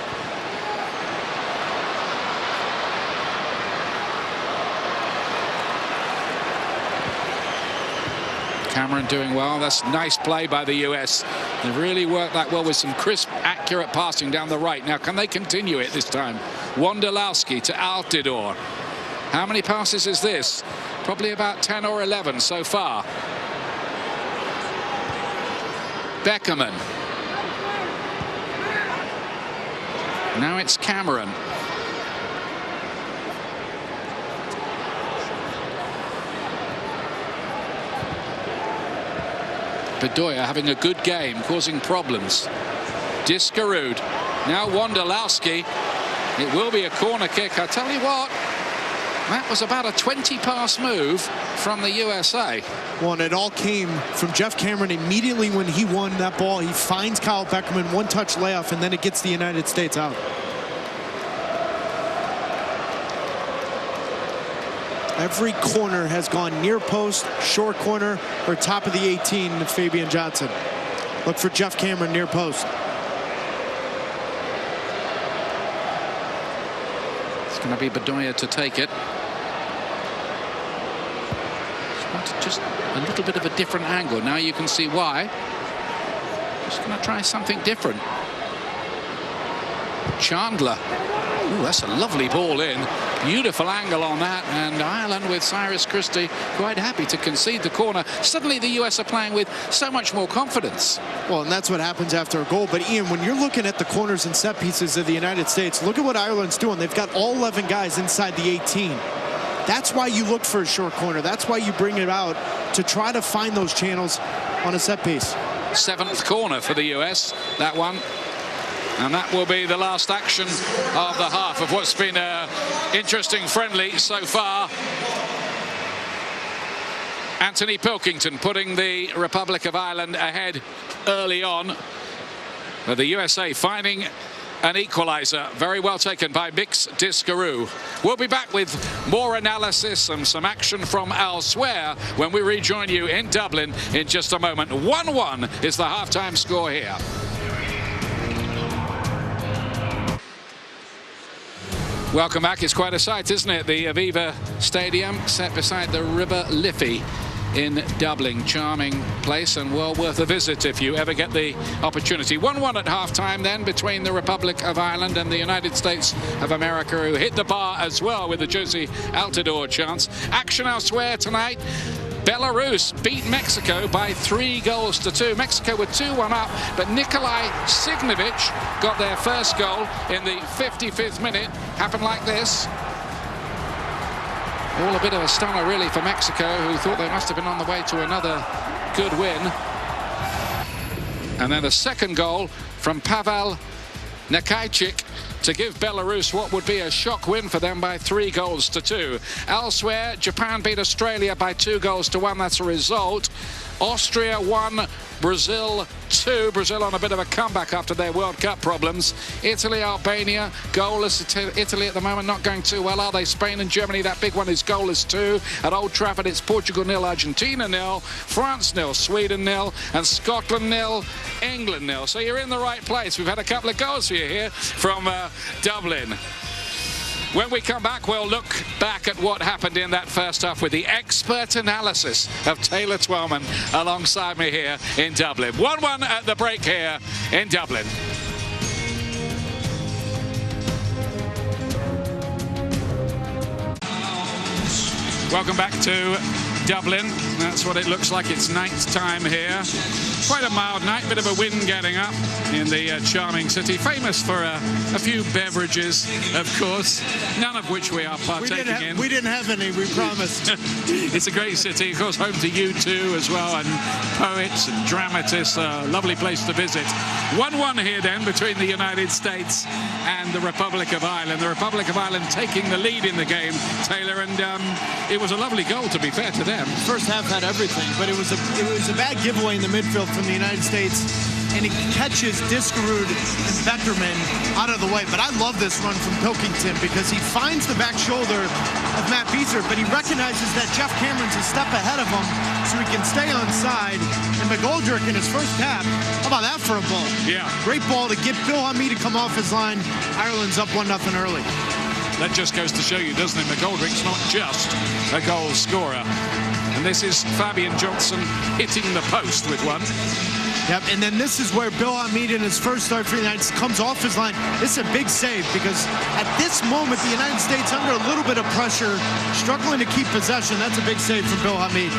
Cameron doing well. That's nice play by the US. They've really worked that well with some crisp, accurate passing down the right. Now, can they continue it this time? Wondolowski to Altidore. How many passes is this? Probably about 10 or 11 so far. Beckerman. Now it's Cameron. Bedoya having a good game, causing problems. Discarud. Now Wondolowski. It will be a corner kick. I tell you what, that was about a 20-pass move from the USA. Well, and it all came from Jeff Cameron immediately when he won that ball. He finds Kyle Beckerman, one-touch layoff, and then it gets the United States out. Every corner has gone near post, short corner, or top of the 18 with Fabian Johnson. Look for Jeff Cameron near post. It's going to be Bedoya to take it. Just a little bit of a different angle. Now you can see why. Just going to try something different. Chandler. Ooh, that's a lovely ball in. Beautiful angle on that, and Ireland with Cyrus Christie quite happy to concede the corner. Suddenly the US are playing with so much more confidence. Well, and that's what happens after a goal. But Ian, when you're looking at the corners and set pieces of the United States, look at what Ireland's doing. They've got all 11 guys inside the 18. That's why you look for a short corner. That's why you bring it out, to try to find those channels on a set piece. 7th corner for the US, that one. And that will be the last action of the half of what's been an interesting friendly so far. Anthony Pilkington putting the Republic of Ireland ahead early on. But the USA finding an equaliser. Very well taken by Mix Discarud. We'll be back with more analysis and some action from elsewhere when we rejoin you in Dublin in just a moment. 1-1 is the halftime score here. Welcome back. It's quite a sight, isn't it? The Aviva Stadium set beside the River Liffey in Dublin. Charming place and well worth a visit if you ever get the opportunity. 1-1 at halftime then between the Republic of Ireland and the United States of America, who hit the bar as well with the Josie Altidore chance. Action elsewhere tonight. Belarus beat Mexico by 3-2. Mexico were 2-1 up, but Nikolai Signovich got their first goal in the 55th minute. Happened like this. All a bit of a stunner, really, for Mexico, who thought they must have been on the way to another good win. And then the second goal from Pavel Nekajcik to give Belarus what would be a shock win for them by 3-2. Elsewhere, Japan beat Australia by 2-1. That's a result. Austria won Brazil 2. Brazil on a bit of a comeback after their World Cup problems. Italy, Albania, goalless. Italy at the moment not going too well, are they? Spain and Germany, that big one is goalless too. At Old Trafford, it's Portugal 0, Argentina 0, France 0, Sweden 0, and Scotland 0, England 0. So you're in the right place. We've had a couple of goals for you here from Dublin. When we come back, we'll look back at what happened in that first half with the expert analysis of Taylor Twellman alongside me here in Dublin. 1-1 at the break here in Dublin. Welcome back to Dublin. That's what it looks like. It's night time here. Quite a mild night, bit of a wind getting up in the charming city. Famous for a few beverages, of course, none of which we are partaking in. We didn't have any, we promised. It's a great city, of course, home to U2 as well, and poets and dramatists. A lovely place to visit. 1-1 here then between the United States and the Republic of Ireland. The Republic of Ireland taking the lead in the game, Taylor, and it was a lovely goal, to be fair to them. First half had everything, but it was a bad giveaway in the midfield from the United States, and he catches Diskerud and Beckerman out of the way. But I love this run from Pilkington because he finds the back shoulder of Matt Beezer, but he recognizes that Jeff Cameron's a step ahead of him, so he can stay on side. And McGoldrick in his first tap, how about that for a ball? Yeah. Great ball to get Bill Hamid to come off his line. Ireland's up 1-0 early. That just goes to show you, doesn't it? McGoldrick's not just a goal scorer. And this is Fabian Johnson hitting the post with one. Yep, and then this is where Bill Hamid in his first start for the United States comes off his line. This is a big save because at this moment, the United States under a little bit of pressure, struggling to keep possession. That's a big save for Bill Hamid.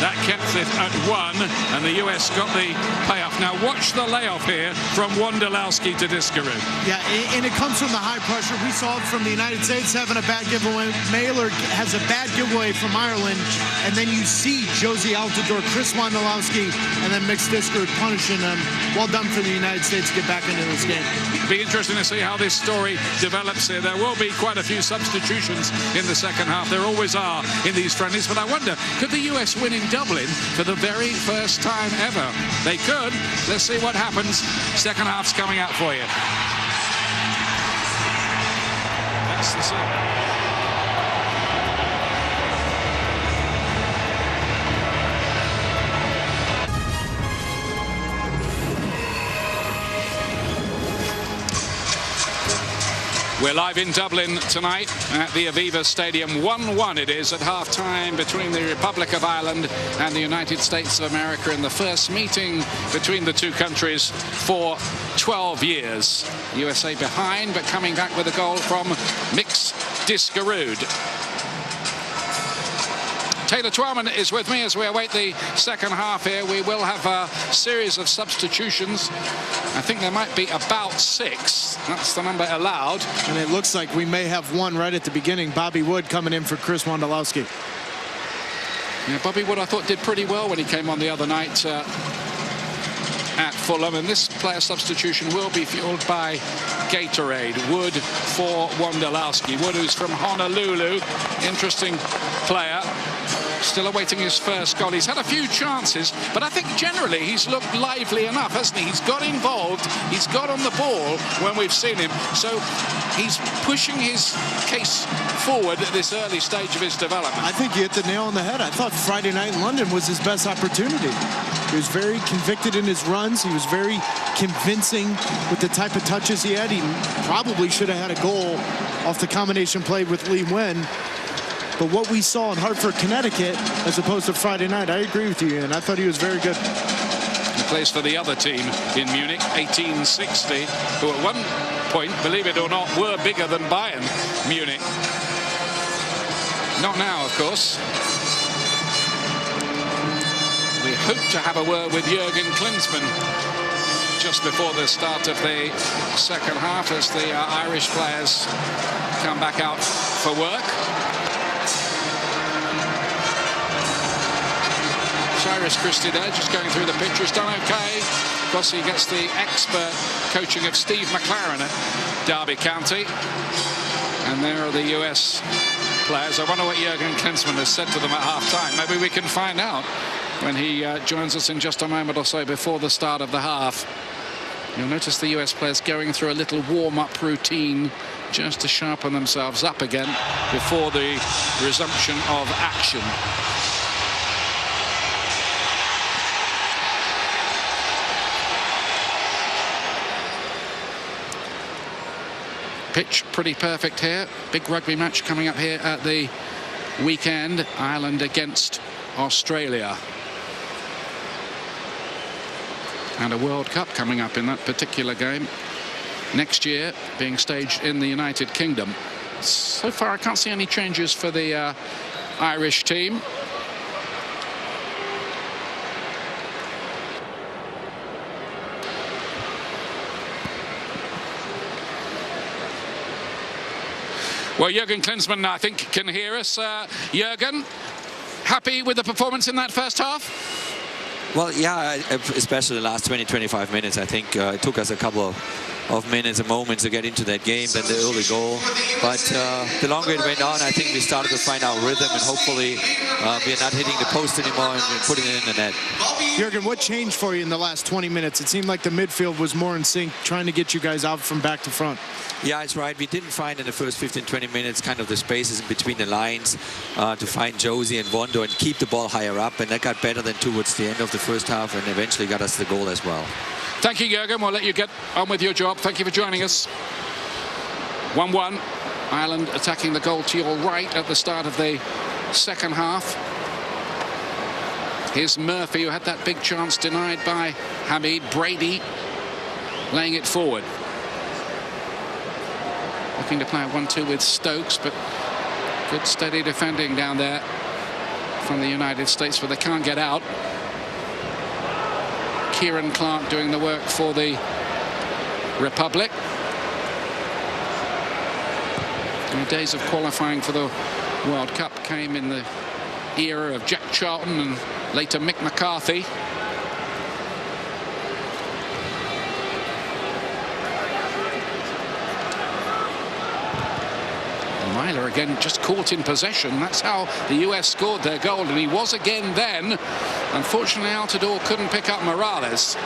That kept it at 1, and the US got the payoff. Now watch the layoff here from Wondolowski to Diskerud. Yeah, and it comes from the high pressure. We saw it from the United States having a bad giveaway. Mailer has a bad giveaway from Ireland, and then you see Josie Altidore, Chris Wondolowski, and then mixed Diskerud punishing them. Well done for the United States to get back into this game. It'll be interesting to see how this story develops here. There will be quite a few substitutions in the second half. There always are in these friendlies, but I wonder, could the US win in Dublin for the very first time ever? They could. Let's see what happens. Second half's coming out for you. That's the scene. We're live in Dublin tonight at the Aviva Stadium. 1-1 it is at half-time between the Republic of Ireland and the United States of America in the first meeting between the two countries for 12 years. USA behind, but coming back with a goal from Mix Diskerud. Taylor Twellman is with me as we await the second half here. We will have a series of substitutions. I think there might be about 6. That's the number allowed. And it looks like we may have one right at the beginning. Bobby Wood coming in for Chris Wondolowski. Yeah, Bobby Wood, I thought, did pretty well when he came on the other night at Fulham. And this player substitution will be fueled by Gatorade. Wood for Wondolowski. Wood, who's from Honolulu. Interesting player. Still awaiting his first goal. He's had a few chances, but I think generally he's looked lively enough, hasn't he? He's got involved. He's got on the ball when we've seen him. So he's pushing his case forward at this early stage of his development. I think you hit the nail on the head. I thought Friday night in London was his best opportunity. He was very convicted in his runs. He was very convincing with the type of touches he had. He probably should have had a goal off the combination play with Lee Nguyen. But what we saw in Hartford, Connecticut, as opposed to Friday night, I agree with you, and I thought he was very good. He plays for the other team in Munich, 1860, who at one point, believe it or not, were bigger than Bayern Munich. Not now, of course. We hope to have a word with Jürgen Klinsmann just before the start of the second half as the Irish players come back out for work. Cyrus Christie there, just going through the picture. He's done okay. Of course, he gets the expert coaching of Steve McLaren at Derby County. And there are the US players. I wonder what Jürgen Klinsmann has said to them at half-time. Maybe we can find out when he joins us in just a moment or so before the start of the half. You'll notice the US players going through a little warm-up routine just to sharpen themselves up again before the resumption of action. Pitch pretty perfect here. Big rugby match coming up here at the weekend. Ireland against Australia. And a World Cup coming up in that particular game next year, being staged in the United Kingdom. So far I can't see any changes for the Irish team. Well, Jürgen Klinsmann, I think, can hear us. Jürgen, happy with the performance in that first half? Well, yeah, especially the last 20-25 minutes. I think it took us a couple of minutes and moments to get into that game, then the early goal. But the longer it went on, I think we started to find our rhythm, and hopefully we're not hitting the post anymore and putting it in the net. Jürgen, what changed for you in the last 20 minutes? It seemed like the midfield was more in sync, trying to get you guys out from back to front. Yeah, it's right. We didn't find in the first 15-20 minutes kind of the spaces in between the lines to find Josie and Wondo and keep the ball higher up, and that got better than towards the end of the first half and eventually got us the goal as well. Thank you, Jürgen. We'll let you get on with your job. Thank you for joining us. 1-1. Ireland attacking the goal to your right at the start of the second half. Here's Murphy, who had that big chance denied by Hamid. Brady laying it forward. Looking to play a 1-2 with Stokes, but good steady defending down there from the United States, but they can't get out. Kieran Clark doing the work for the Republic. The days of qualifying for the World Cup came in the era of Jack Charlton and later Mick McCarthy. Myler again just caught in possession. That's how the US scored their goal, and he was again then. Unfortunately, Altidore couldn't pick up Morales.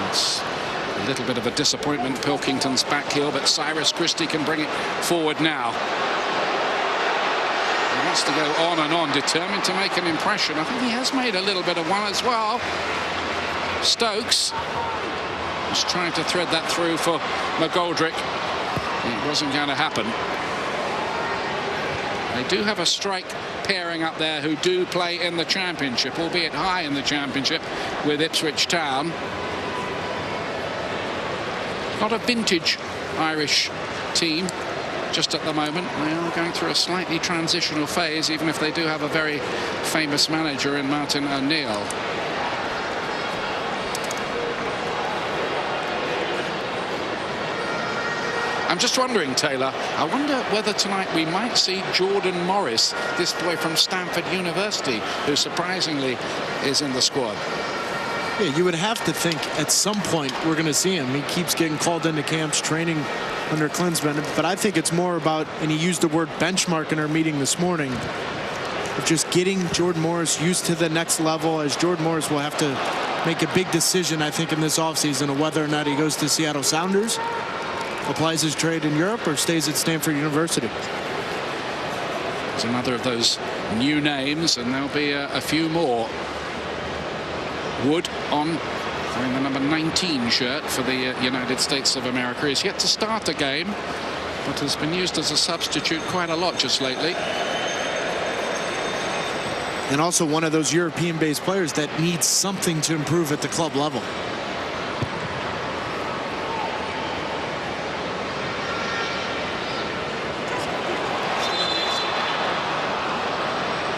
It's a little bit of a disappointment, Pilkington's back heel, but Cyrus Christie can bring it forward now. He wants to go on and on, determined to make an impression. I think he has made a little bit of one as well. Stokes was trying to thread that through for McGoldrick. It wasn't going to happen. They do have a strike pairing up there who do play in the Championship, albeit high in the Championship, with Ipswich Town. Not a vintage Irish team just at the moment. They are going through a slightly transitional phase, even if they do have a very famous manager in Martin O'Neill. I'm just wondering, Taylor, I wonder whether tonight we might see Jordan Morris, this boy from Stanford University, who surprisingly is in the squad. Yeah, you would have to think at some point we're going to see him. He keeps getting called into camps, training under Klinsmann, but I think it's more about, and he used the word benchmark in our meeting this morning, of just getting Jordan Morris used to the next level, as Jordan Morris will have to make a big decision, I think, in this offseason of whether or not he goes to Seattle Sounders, applies his trade in Europe, or stays at Stanford University. It's another of those new names, and there'll be a few more. Wood on wearing the number 19 shirt for the United States of America. He's yet to start a game, but has been used as a substitute quite a lot just lately. And also one of those European-based players that needs something to improve at the club level.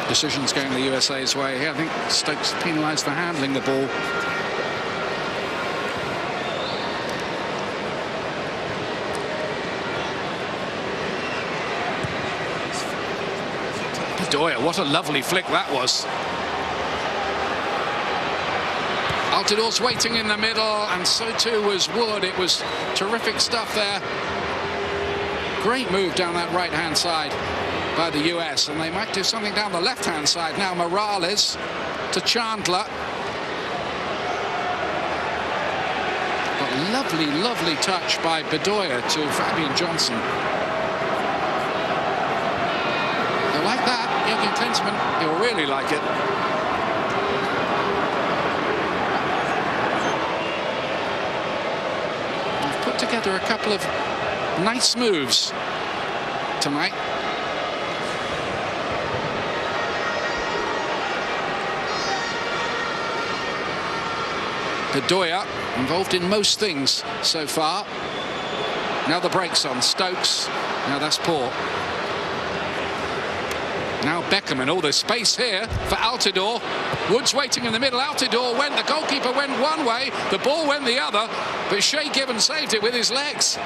Decisions going the USA's way here. I think Stokes penalised for handling the ball. Bedoya, what a lovely flick that was. Altidore's waiting in the middle, and so too was Wood. It was terrific stuff there Great move down that right-hand side by the US, and they might do something down the left-hand side now. Morales to Chandler. But lovely, lovely touch by Bedoya to Fabian Johnson. You'll like that, Jürgen Klinsmann. You'll really like it. We've put together a couple of nice moves tonight. Bedoya involved in most things so far. Now the brakes on Stokes. Now that's poor. Now Beckham, and all the space here for Altidore. Woods waiting in the middle. Altidore went. The goalkeeper went one way. The ball went the other. But Shea Given saved it with his legs.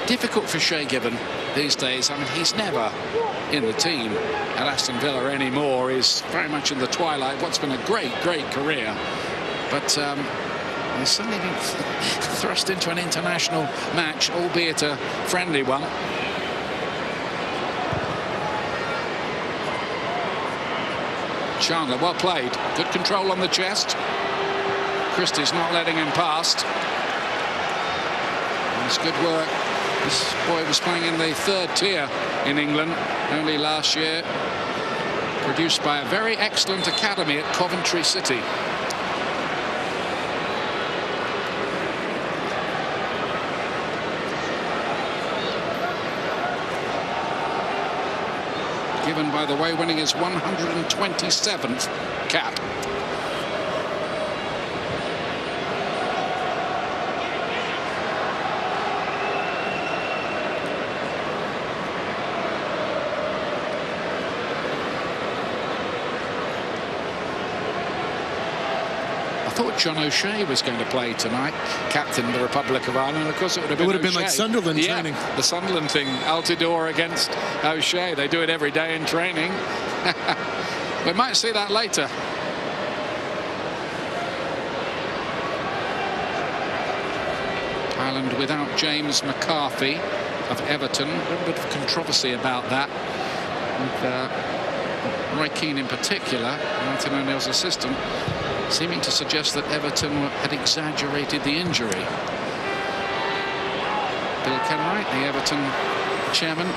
Difficult for Shea Given these days. I mean, he's never in the team at Aston Villa anymore. He's very much in the twilight. What's been a great, great career. But he's suddenly been thrust into an international match, albeit a friendly one. Chandler, well played. Good control on the chest. Christie's not letting him past. It's good work. This boy was playing in the third tier in England only last year. Produced by a very excellent academy at Coventry City. Given, by the way, winning his 127th cap. I thought John O'Shea was going to play tonight, captain of the Republic of Ireland. Of course, it would have been like Sunderland training. The Sunderland thing, Altidore against O'Shea. They do it every day in training. We might see that later. Ireland without James McCarthy of Everton. A little bit of controversy about that. And, Roy Keane in particular, Martin O'Neill's assistant, seeming to suggest that Everton had exaggerated the injury. Bill Kenwright, the Everton chairman,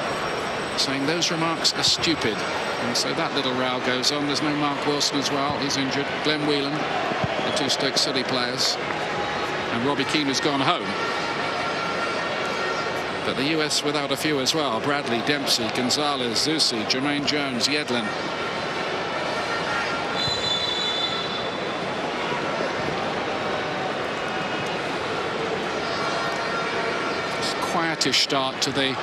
saying those remarks are stupid. And so that little row goes on. There's no Mark Wilson as well. He's injured. Glenn Whelan, the two Stoke City players. And Robbie Keane has gone home. But the US without a few as well. Bradley, Dempsey, Gonzalez, Zusi, Jermaine Jones, Yedlin. Quietish start to the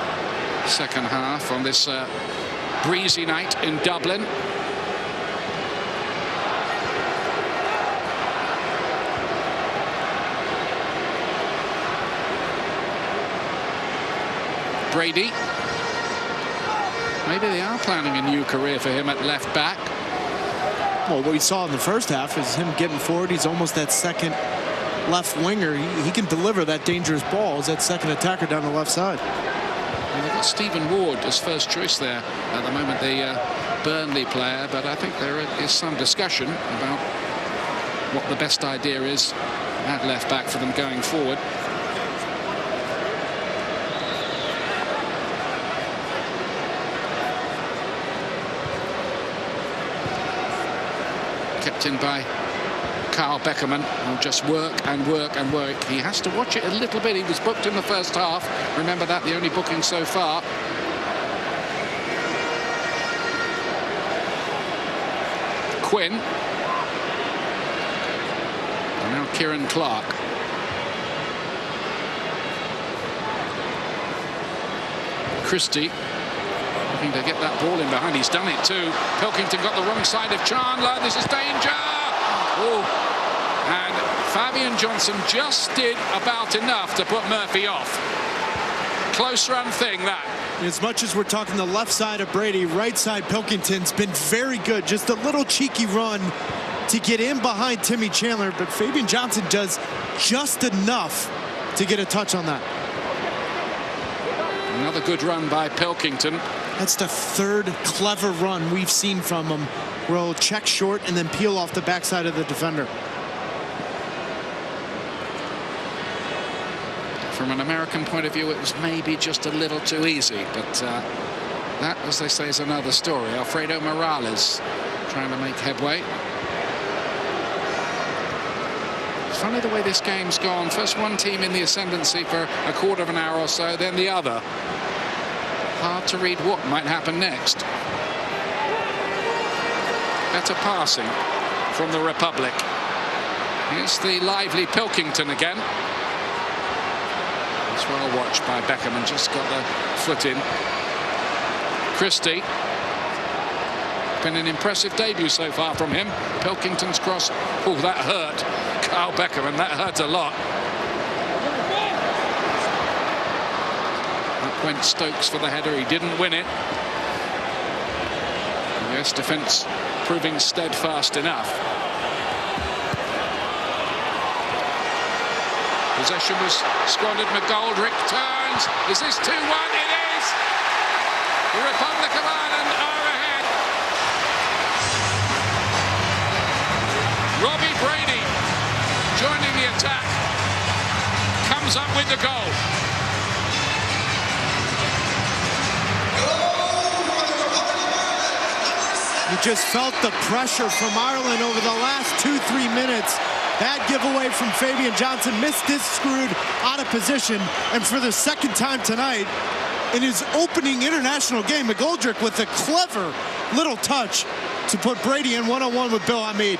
second half on this breezy night in Dublin. Brady. Maybe they are planning a new career for him at left back. Well, what we saw in the first half is him getting forward. He's almost that second left winger. He can deliver that dangerous ball as that second attacker down the left side. Well, they've got Stephen Ward as first choice there at the moment, the Burnley player, but I think there is some discussion about what the best idea is at left back for them going forward. Kept in by Carl Beckerman, will just work and work and work. He has to watch it a little bit. He was booked in the first half. Remember that, the only booking so far. Quinn. And now Kieran Clark. Christie looking to get that ball in behind. He's done it too. Pilkington got the wrong side of Chandler. This is danger. Oh. And Fabian Johnson just did about enough to put Murphy off. close run thing, that. As much as we're talking the left side of Brady, right side Pilkington's been very good. Just a little cheeky run to get in behind Timmy Chandler, but Fabian Johnson does just enough to get a touch on that. Another good run by Pilkington. That's the third clever run we've seen from him, where he'll check short and then peel off the backside of the defender. From an American point of view, it was maybe just a little too easy, but that, as they say, is another story. Alfredo Morales trying to make headway. It's funny the way this game's gone. First one team in the ascendancy for a quarter of an hour or so, then the other. Hard to read what might happen next. Better passing from the Republic. Here's the lively Pilkington again. It's well watched by Beckham and just got the foot in. Christie. Been an impressive debut so far from him. Pilkington's cross. Oh, that hurt Kyle Beckham, and that hurt a lot. Up went Stokes for the header. He didn't win it. The US defence proving steadfast enough. Possession was squandered. McGoldrick turns. Is this 2-1? It is! The Republic of Ireland are ahead. Robbie Brady joining the attack. Comes up with the goal. You just felt the pressure from Ireland over the last 2-3 minutes. Bad giveaway from Fabian Johnson. Missed this, screwed out of position. And for the second time tonight, in his opening international game, McGoldrick with a clever little touch to put Brady in one-on-one with Bill Hamid.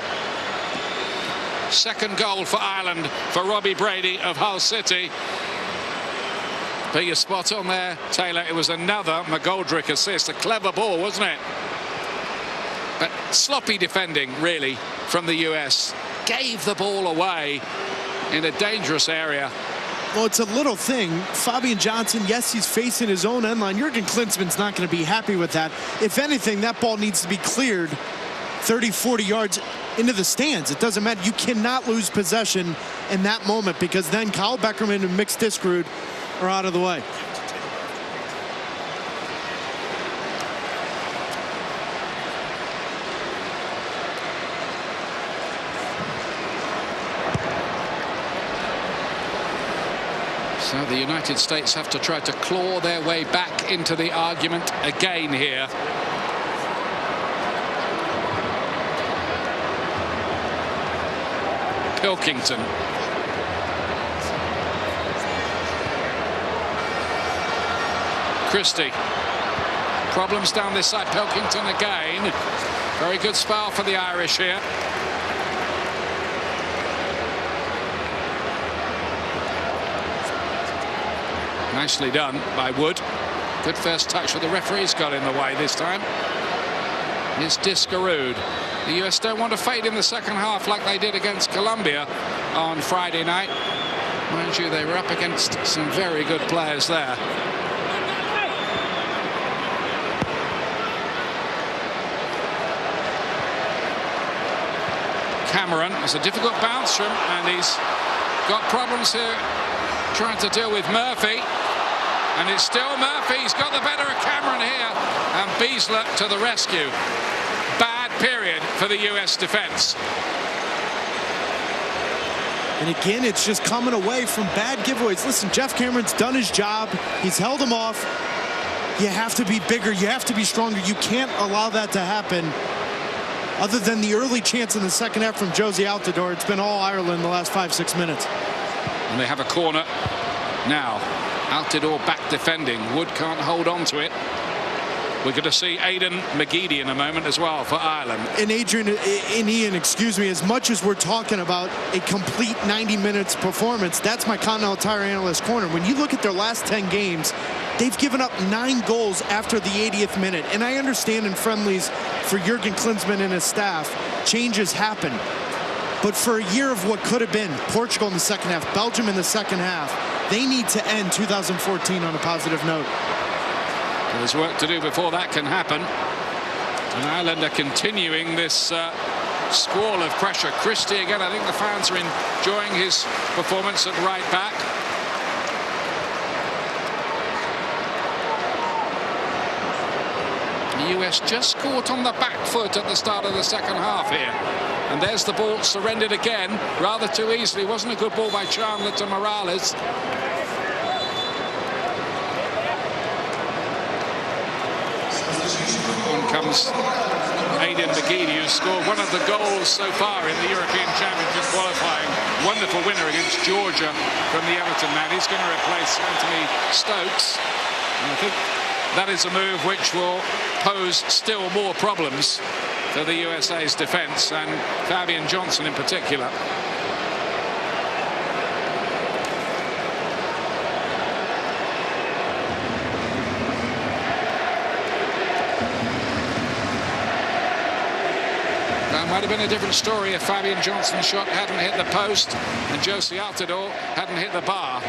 Second goal for Ireland for Robbie Brady of Hull City. But you're spot on there, Taylor. It was another McGoldrick assist. A clever ball, wasn't it? But sloppy defending, really, from the US. Gave the ball away in a dangerous area. Well, it's a little thing. Fabian Johnson, yes, he's facing his own end line. Jurgen Klinsmann's not going to be happy with that. If anything, that ball needs to be cleared 30, 40 yards into the stands. It doesn't matter. You cannot lose possession in that moment, because then Kyle Beckerman and Mick Diskerud are out of the way. So the United States have to try to claw their way back into the argument again here. Pilkington. Christie. Problems down this side. Pilkington again. Very good spell for the Irish here. Nicely done by Wood. Good first touch, but the referee's got in the way this time. Here's Diskerud. The US don't want to fade in the second half like they did against Colombia on Friday night. Mind you, they were up against some very good players there. Cameron. It's a difficult bounce from him, and he's got problems here trying to deal with Murphy. And it's still Murphy. He's got the better of Cameron here. And Beasler to the rescue. Bad period for the US defense. And again, it's just coming away from bad giveaways. Listen, Jeff Cameron's done his job. He's held them off. You have to be bigger. You have to be stronger. You can't allow that to happen. Other than the early chance in the second half from Josie Altidore, it's been all Ireland the last 5-6 minutes. And they have a corner now. Altidore back defending. Wood can't hold on to it. We're going to see Aidan McGeady in a moment as well for Ireland. And Ian, excuse me, as much as we're talking about a complete 90 minutes performance, that's my Continental Tire Analyst Corner. When you look at their last 10 games, they've given up 9 goals after the 80th minute. And I understand in friendlies for Jurgen Klinsmann and his staff, changes happen. But for a year of what could have been Portugal in the second half, Belgium in the second half, They need to end 2014 on a positive note. There's work to do before that can happen. And Ireland are continuing this squall of pressure. Christie again, I think the fans are enjoying his performance at right back. The US just caught on the back foot at the start of the second half here. And there's the ball surrendered again, rather too easily. Wasn't a good ball by Chandler to Morales. On comes Aidan McGeady, who scored one of the goals so far in the European Championship qualifying. Wonderful winner against Georgia from the Everton man. He's going to replace Anthony Stokes. And I think that is a move which will pose still more problems for the USA's defence, and Fabian Johnson in particular. That might have been a different story if Fabian Johnson's shot hadn't hit the post and Josie Altidore hadn't hit the bar.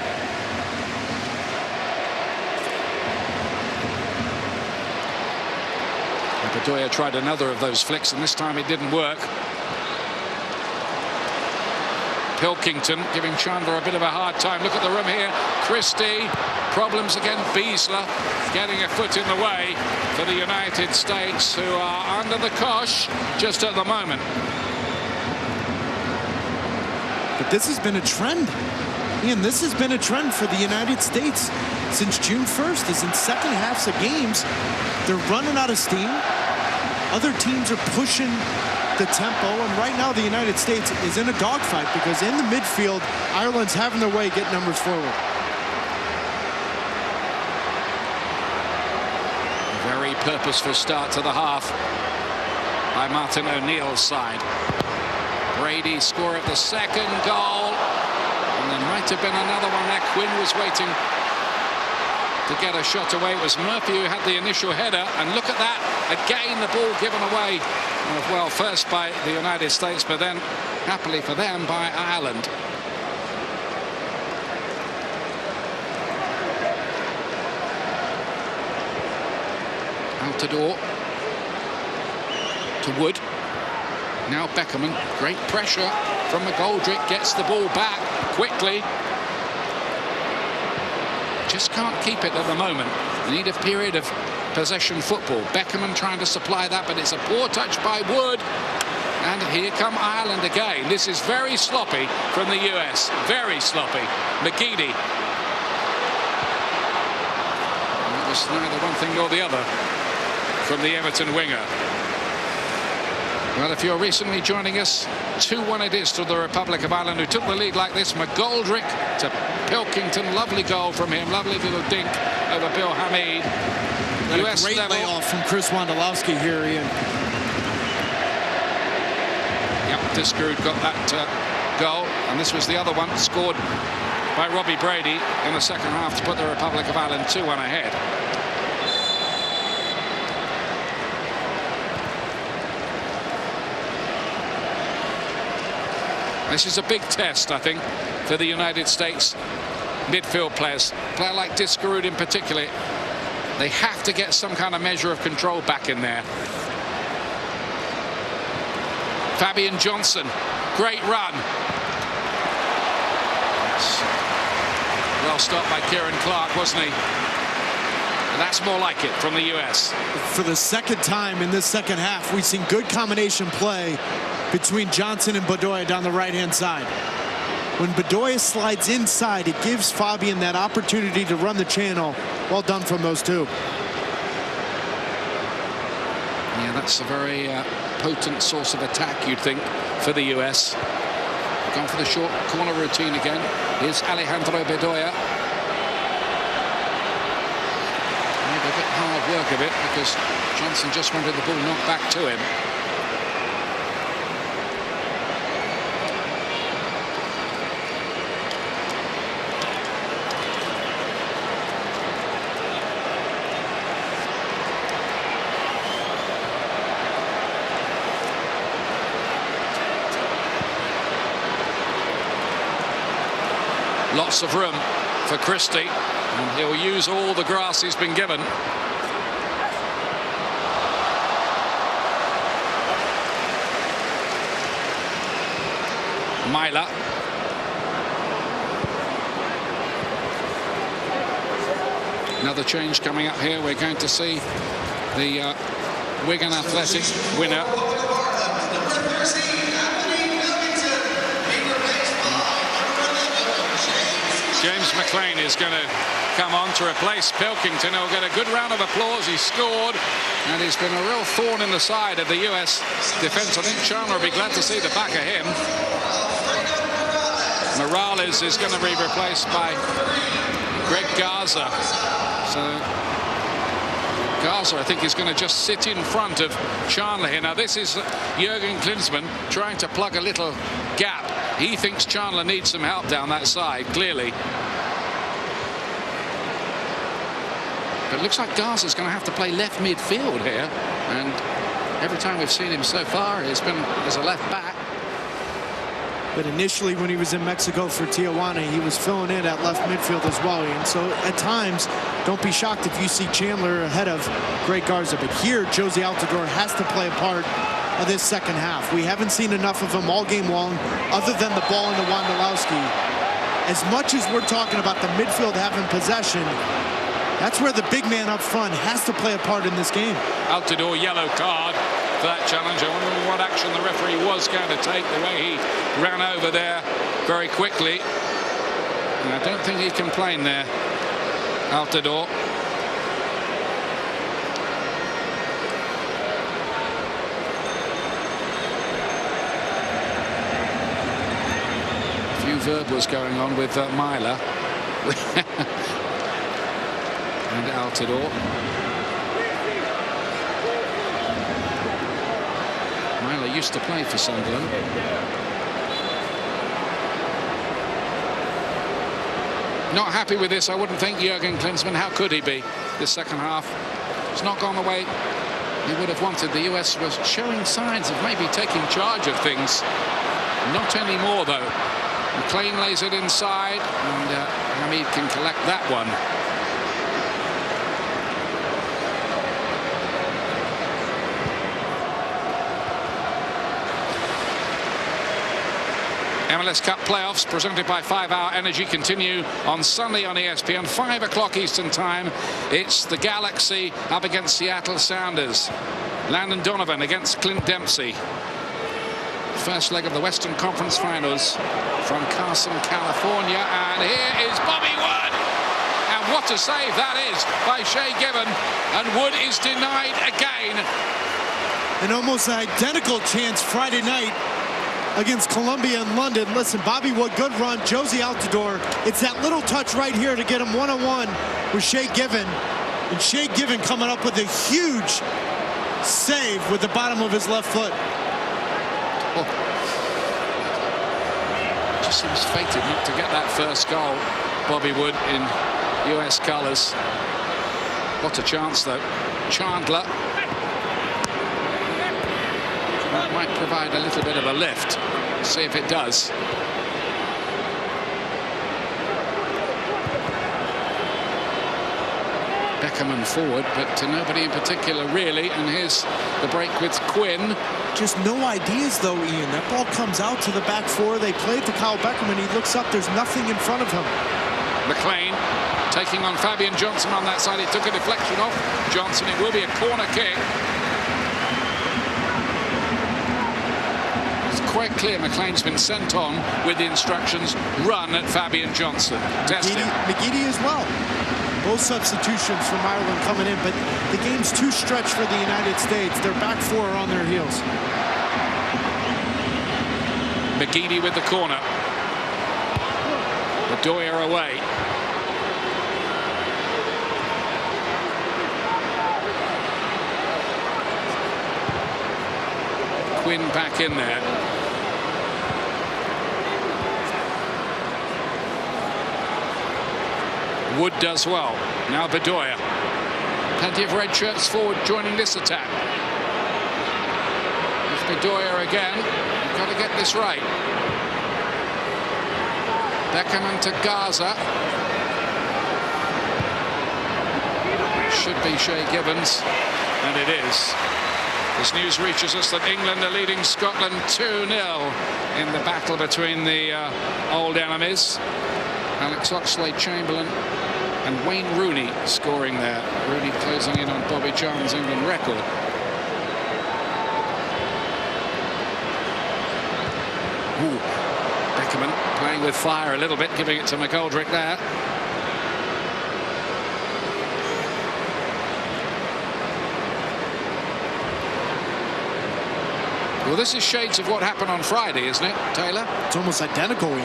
Bedoya tried another of those flicks, and this time it didn't work. Pilkington giving Chandler a bit of a hard time. Look at the room here. Christie, problems again. Beasler getting a foot in the way for the United States, who are under the cosh just at the moment. But this has been a trend. Ian, this has been a trend for the United States since June 1st, is in second halves of games, they're running out of steam. Other teams are pushing the tempo, and right now the United States is in a dogfight because in the midfield, Ireland's having their way getting numbers forward. A very purposeful start to the half by Martin O'Neill's side. Brady score of the second goal, and there might have been another one there. Quinn was waiting to get a shot away. It was Murphy who had the initial header, and look at that again, the ball given away, well, first by the United States, but then happily for them by Ireland. Altidore to Wood. Now Beckerman, great pressure from McGoldrick, gets the ball back quickly. Just can't keep it at the moment. They need a period of possession football. Beckerman trying to supply that, but it's a poor touch by Wood. And here come Ireland again. This is very sloppy from the US. Very sloppy. McGeady. It was neither one thing nor the other from the Everton winger. Well, if you're recently joining us, 2-1 it is to the Republic of Ireland, who took the lead like this. McGoldrick to Pilkington. Lovely goal from him. Lovely little dink over Bill Hamid. A great layoff from Chris Wondolowski here, Ian. Yep, Diskerud got that goal, and this was the other one scored by Robbie Brady in the second half to put the Republic of Ireland 2-1 ahead. This is a big test, I think, for the United States midfield players. A player like Diskerud in particular, they have to get some kind of measure of control back in there. Fabian Johnson, great run. Well stopped by Kieran Clark, wasn't he? And that's more like it from the US. For the second time in this second half, we've seen good combination play between Johnson and Bedoya down the right-hand side. When Bedoya slides inside, it gives Fabian that opportunity to run the channel. Well done from those two. Yeah, that's a very potent source of attack, you'd think, for the US. Gone for the short corner routine again. Here's Alejandro Bedoya. Maybe a bit hard work of it because Johnson just wanted the ball knocked back to him. Lots of room for Christie, and he'll use all the grass he's been given. Myler. Another change coming up here. We're going to see the Wigan Athletic winner. James McLean is going to come on to replace Pilkington. He'll get a good round of applause. He scored, and he's been a real thorn in the side of the US defense. I think Chandler will be glad to see the back of him. Morales is going to be replaced by Greg Garza. So Garza, I think, is going to just sit in front of Chandler here. Now, this is Jurgen Klinsmann trying to plug a little gap. He thinks Chandler needs some help down that side, clearly. But it looks like Garza's going to have to play left midfield here. And every time we've seen him so far, he's been as a left back. But initially, when he was in Mexico for Tijuana, he was filling in at left midfield as well. And so at times, don't be shocked if you see Chandler ahead of Greg Garza. But here, Jozy Altidore has to play a part of this second half. We haven't seen enough of him all game long, other than the ball into Wondolowski. As much as we're talking about the midfield having possession, that's where the big man up front has to play a part in this game. Altidore, yellow card for that challenge. I wonder what action the referee was going to take, the way he ran over there very quickly. And I don't think he complained there, Altidore. A few verbals going on with Myler and Altidore. Myler used to play for Sunderland. Not happy with this, I wouldn't think, Jurgen Klinsmann. How could he be? This second half, it's not gone the way he would have wanted. The US was showing signs of maybe taking charge of things. Not anymore, though. McLean lays it inside, and Hamid can collect that one. MLS Cup playoffs presented by 5 Hour Energy continue on Sunday on ESPN, 5 o'clock Eastern Time. It's the Galaxy up against Seattle Sounders. Landon Donovan against Clint Dempsey. First leg of the Western Conference Finals from Carson, California. And here is Bobby Wood. And what a save that is by Shea Given. And Wood is denied again. An almost identical chance Friday night against Columbia and London. Listen, Bobby Wood, good run. Jozy Altidore, it's that little touch right here to get him one-on-one with Shea Given. And Shea Given coming up with a huge save with the bottom of his left foot. Oh. Just seems fated not to get that first goal, Bobby Wood, in US colours. What a chance, though. Chandler. That might provide a little bit of a lift. See if it does. Beckerman forward, but to nobody in particular, really. And here's the break with Quinn. Just no ideas, though, Ian. That ball comes out to the back four. They play it to Kyle Beckerman. He looks up. There's nothing in front of him. McLean taking on Fabian Johnson on that side. He took a deflection off Johnson. It will be a corner kick. Quite clear McLean's been sent on with the instructions, run at Fabian Johnson. McGeady as well. Both substitutions from Ireland coming in, but the game's too stretched for the United States. Their back four are on their heels. McGeady with the corner. Bedoya away. Quinn back in there. Wood does well. Now Bedoya. Plenty of red shirts forward joining this attack. It's Bedoya again. You've got to get this right. Beckerman to Garza. should be Shay Gibbons, and it is. This news reaches us that England are leading Scotland 2-0 in the battle between the old enemies. Alex Oxlade-Chamberlain and Wayne Rooney scoring there. Rooney closing in on Bobby Charlton's England record. Ooh, Beckerman playing with fire a little bit, giving it to McGoldrick there. Well, this is shades of what happened on Friday, isn't it, Taylor? It's almost identical, Ian.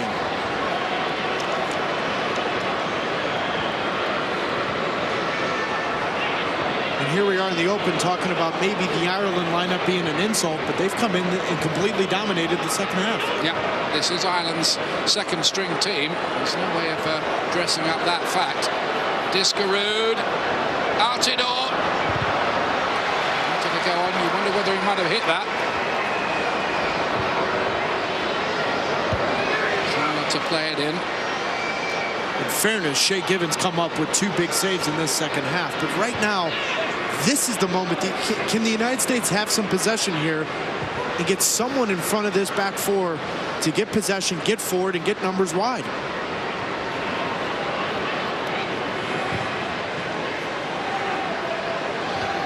And here we are in the Open talking about maybe the Ireland lineup being an insult, but they've come in and completely dominated the second half. Yeah, this is Ireland's second string team. There's no way of dressing up that fact. Discarood, Altidore. Wanted to go on. You wonder whether he might have hit that. To play it in. In fairness, Shay Gibbons come up with 2 big saves in this second half. But right now, this is the moment. Can the United States have some possession here and get someone in front of this back four to get possession, get forward, and get numbers wide?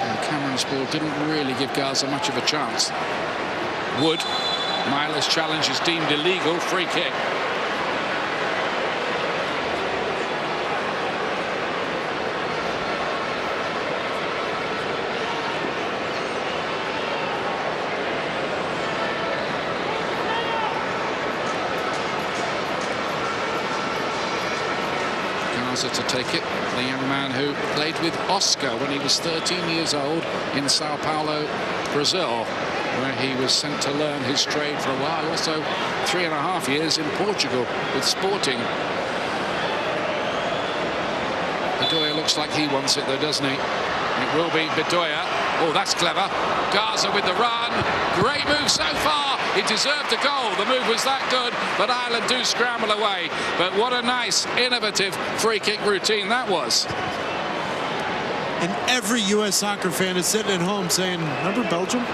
And Cameron's ball didn't really give Gaza much of a chance. Wood. Myler's challenge is deemed illegal. Free kick. To take it, the young man who played with Oscar when he was 13 years old in Sao Paulo, Brazil, where he was sent to learn his trade for a while. Also 3.5 years in Portugal with Sporting. Bedoya looks like he wants it though, doesn't he? It will be Bedoya. Oh, that's clever. Gaza with the run. Great move so far. He deserved a goal. The move was that good, but Ireland do scramble away. But what a nice, innovative free kick routine that was. And every U.S. soccer fan is sitting at home saying, remember Belgium?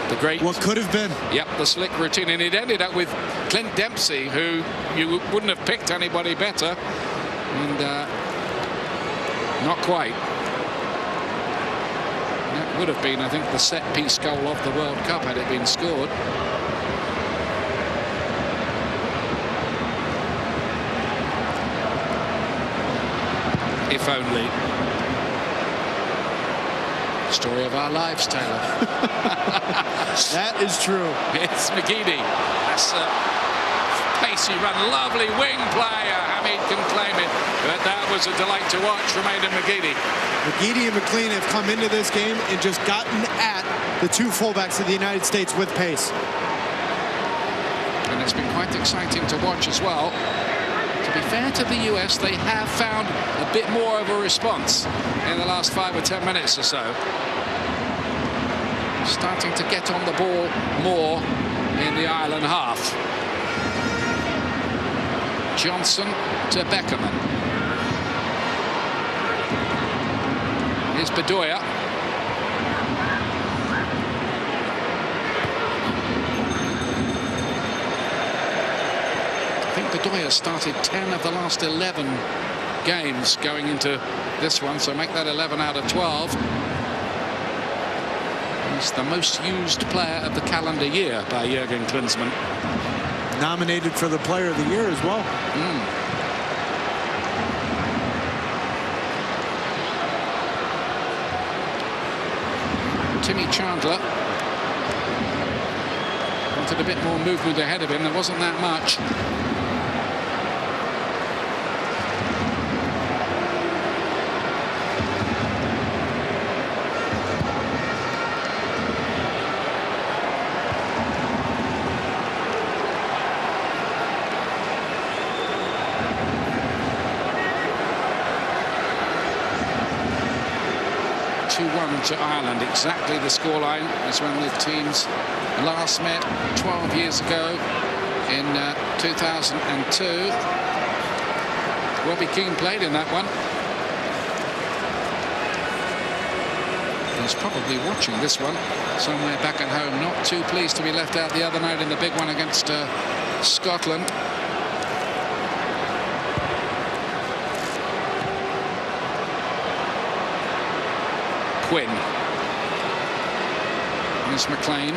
The great... What could have been. Yep, the slick routine. And it ended up with Clint Dempsey, who you wouldn't have picked anybody better. And not quite. That would have been, I think, the set-piece goal of the World Cup had it been scored. If only. Story of our lives, Taylor. That is true. It's McGeady. That's a pacey run. Lovely wing player. Hamid can claim it. But that was a delight to watch from Aidan McGeady. McGeady and McLean have come into this game and just gotten at the 2 fullbacks of the United States with pace. And it's been quite exciting to watch as well. To be fair to the US, they have found a bit more of a response in the last 5 or 10 minutes or so. Starting to get on the ball more in the Ireland half. Johnson to Beckerman. Here's Bedoya. I think Bedoya started 10 of the last 11 games going into this one, so make that 11 out of 12. He's the most used player of the calendar year by Jurgen Klinsmann. Nominated for the Player of the Year as well. Timmy Chandler wanted a bit more movement ahead of him. There wasn't that much. To Ireland, exactly the scoreline as when the teams last met 12 years ago in 2002. Robbie Keane played in that one. He's probably watching this one somewhere back at home. Not too pleased to be left out the other night in the big one against Scotland. Quinn. Here's McLean.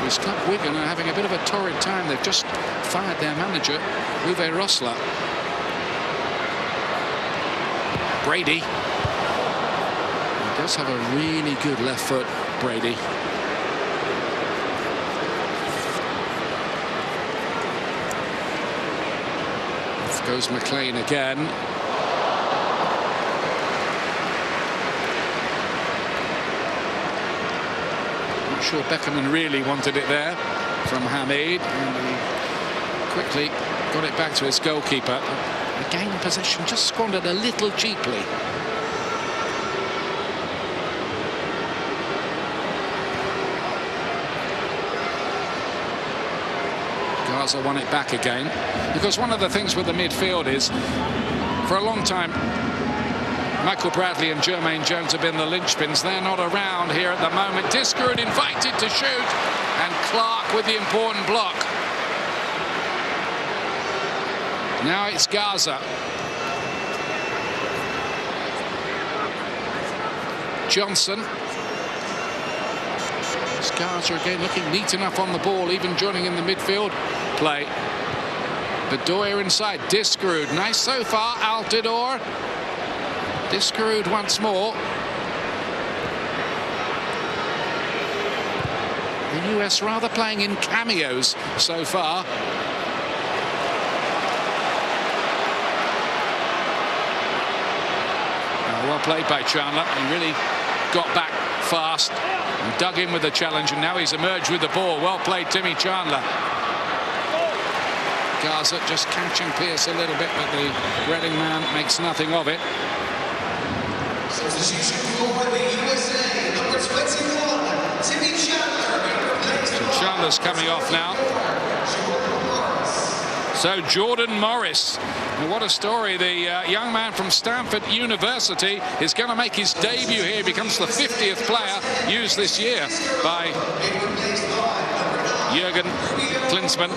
His club Wigan are having a bit of a torrid time. They've just fired their manager, Uwe Rosler. Brady. He does have a really good left foot, Brady. Off goes McLean again. Sure Beckerman really wanted it there from Hamid, and he quickly got it back to his goalkeeper. Again, possession just squandered a little cheaply. Gaza won it back again, because one of the things with the midfield is, for a long time, Michael Bradley and Jermaine Jones have been the linchpins. They're not around here at the moment. Diskerud invited to shoot, and Clark with the important block. Now it's Gaza. Johnson. It's Gaza again, looking neat enough on the ball, even joining in the midfield play. Bedoya inside. Diskerud, nice so far. Altidore. Diskerud once more. The US rather playing in cameos so far. Well played by Chandler. He really got back fast and dug in with the challenge, and now he's emerged with the ball. Well played, Timmy Chandler. Gaza just catching Pearce a little bit, but the Reading man makes nothing of it. Substitution for the USA, number 21, Timmy Chandler. So Chandler's coming off now. So Jordan Morris. And what a story. The young man from Stanford University is going to make his debut here. He becomes the 50th player used this year by Jurgen Klinsmann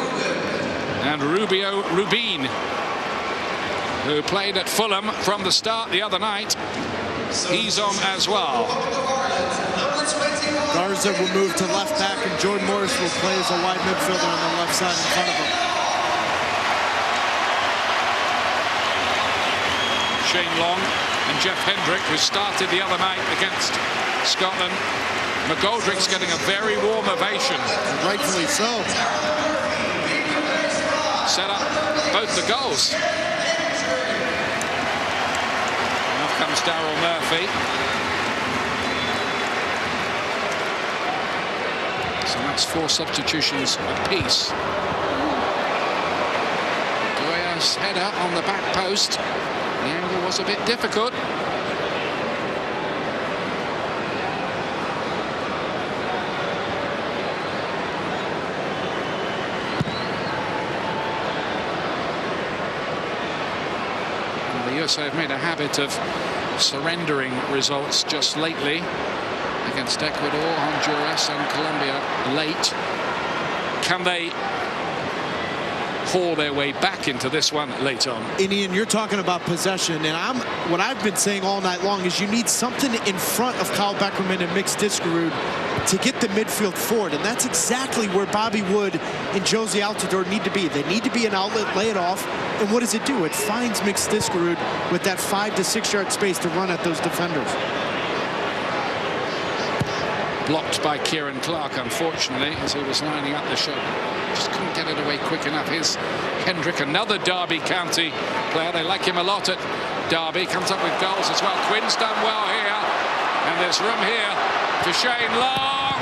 and Rubin, who played at Fulham from the start the other night. He's on as well. Garza will move to left back, and Jordan Morris will play as a wide midfielder on the left side in front of him. Shane Long and Jeff Hendrick, who started the other night against Scotland. McGoldrick's getting a very warm ovation. And rightfully so. Set up both the goals. Comes Daryl Murphy. So that's 4 substitutions apiece. Goya's header on the back post. The angle was a bit difficult. The USA have made a habit of surrendering results just lately against Ecuador, Honduras and Colombia late. Can they haul their way back into this one late on? And Ian, you're talking about possession, and what I've been saying all night long is you need something in front of Kyle Beckerman and Mix Diskerud to get the midfield forward, and that's exactly where Bobby Wood and Josie Altidore need to be. They need to be an outlet, lay it off, and what does it do? It finds Mix Diskerud with that 5 to 6 yard space to run at those defenders. Blocked by Kieran Clark, unfortunately, as he was lining up the shot. Just couldn't get it away quick enough. Here's Hendrick, another Derby County player. They like him a lot at Derby. Comes up with goals as well. Quinn's done well here. And there's room here for Shane Long.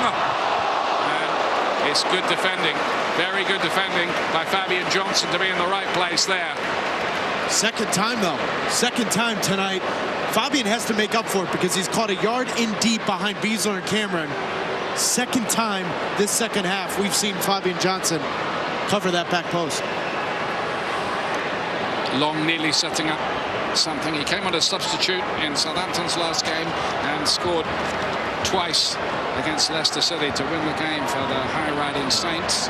And it's good defending. Very good defending by Fabian Johnson to be in the right place there. Second time, though. Second time tonight. Fabian has to make up for it because he's caught a yard in deep behind Beasler and Cameron. Second time this second half we've seen Fabian Johnson cover that back post. Long nearly setting up something. He came on a substitute in Southampton's last game and scored twice against Leicester City to win the game for the high-riding Saints.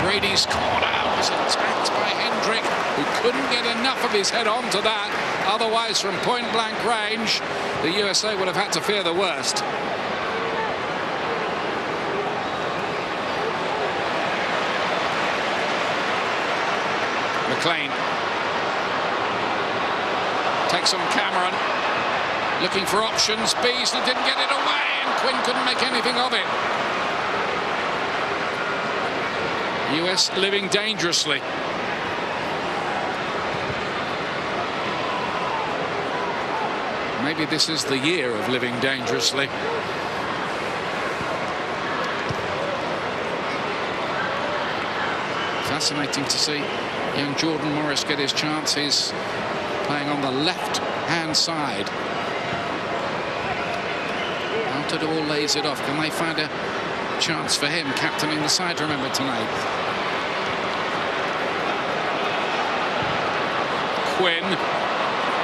Brady's corner was attacked by Hendrick, who couldn't get enough of his head onto that. Otherwise, from point-blank range, the USA would have had to fear the worst. McLean takes on Cameron, looking for options. Beasley didn't get it away, and Quinn couldn't make anything of it. US living dangerously. Maybe this is the year of living dangerously. Fascinating to see young Jordan Morris get his chance. He's playing on the left-hand side. Altidore lays it off. Can they find a chance for him, captaining the side, remember, tonight? Quinn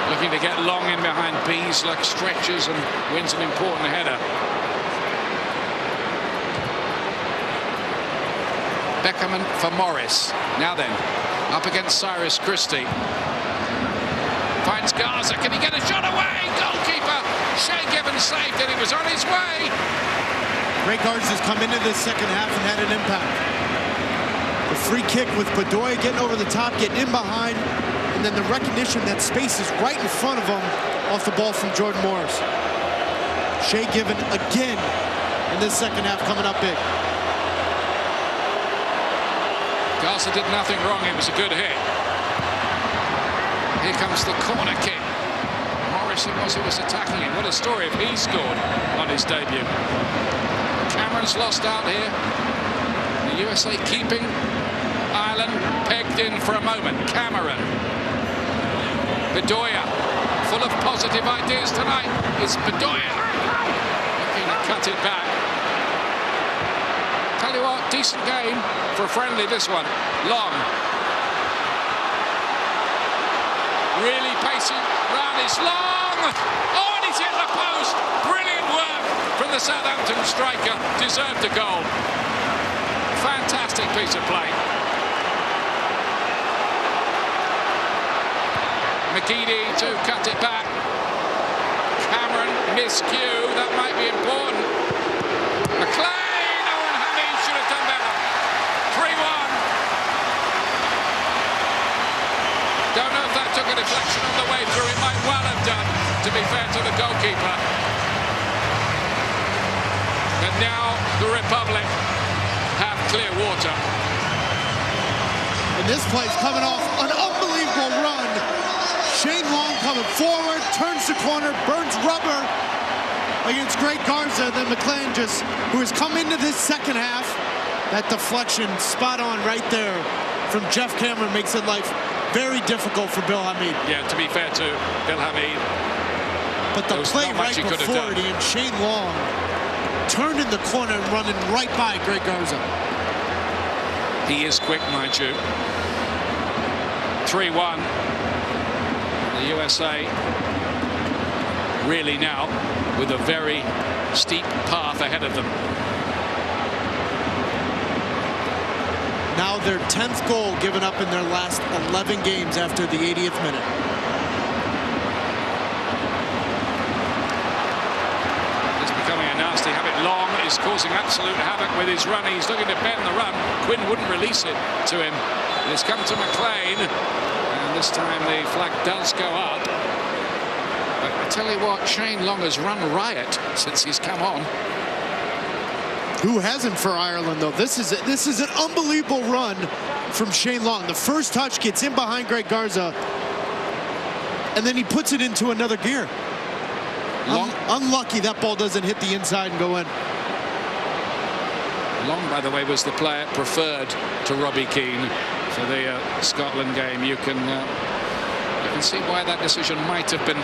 looking to get long in behind Beasley, stretches and wins an important header. Beckerman for Morris. Now then, up against Cyrus Christie. Finds Garza. Can he get a shot away? Goalkeeper Shea Given saved it. He was on his way. Greg Garza's come into this second half and had an impact. The free kick with Bedoya getting over the top, getting in behind, and then the recognition that space is right in front of him off the ball from Jordan Morris. Shea Given again in this second half coming up big. Garza did nothing wrong. It was a good hit. Here comes the corner kick. Morris it was who was attacking it. What a story if he scored on his debut. Cameron's lost out here. The USA keeping Ireland pegged in for a moment. Cameron. Bedoya, full of positive ideas tonight. It's Bedoya looking to cut it back. Tell you what, decent game for a friendly, this one. Long. Really pacey. Round is long. Oh, and he's hit the post. Brilliant work from the Southampton striker. Deserved a goal. Fantastic piece of play. McGeady to cut it back. Cameron miscue. That might be important. McLean. Oh, and Hamid should have done better. 3-1. Don't know if that took a deflection on the way through. It might well have done, to be fair to the goalkeeper. But now the Republic have clear water. And this play's coming off an unbelievable run. Shane Long coming forward, turns the corner, burns rubber against Greg Garza. Then McLean just, who has come into this second half, that deflection spot on right there from Jeff Cameron makes it life very difficult for Bill Hamid. Yeah, to be fair to Bill Hamid. But the play right before it, and Shane Long turned in the corner and running right by Greg Garza. He is quick, mind you. 3-1. The USA really now with a very steep path ahead of them. Now their 10th goal given up in their last 11 games after the 80th minute. It's becoming a nasty habit. Long is causing absolute havoc with his run. He's looking to bend the run. Quinn wouldn't release it to him. It's come to McLean. And this time the flag does go up. But I tell you what, Shane Long has run riot since he's come on. Who hasn't for Ireland, though? This is an unbelievable run from Shane Long. The first touch gets in behind Greg Garza, and then he puts it into another gear. Unlucky that ball doesn't hit the inside and go in. Long, by the way, was the player preferred to Robbie Keane for the Scotland game. You can can see why that decision might have been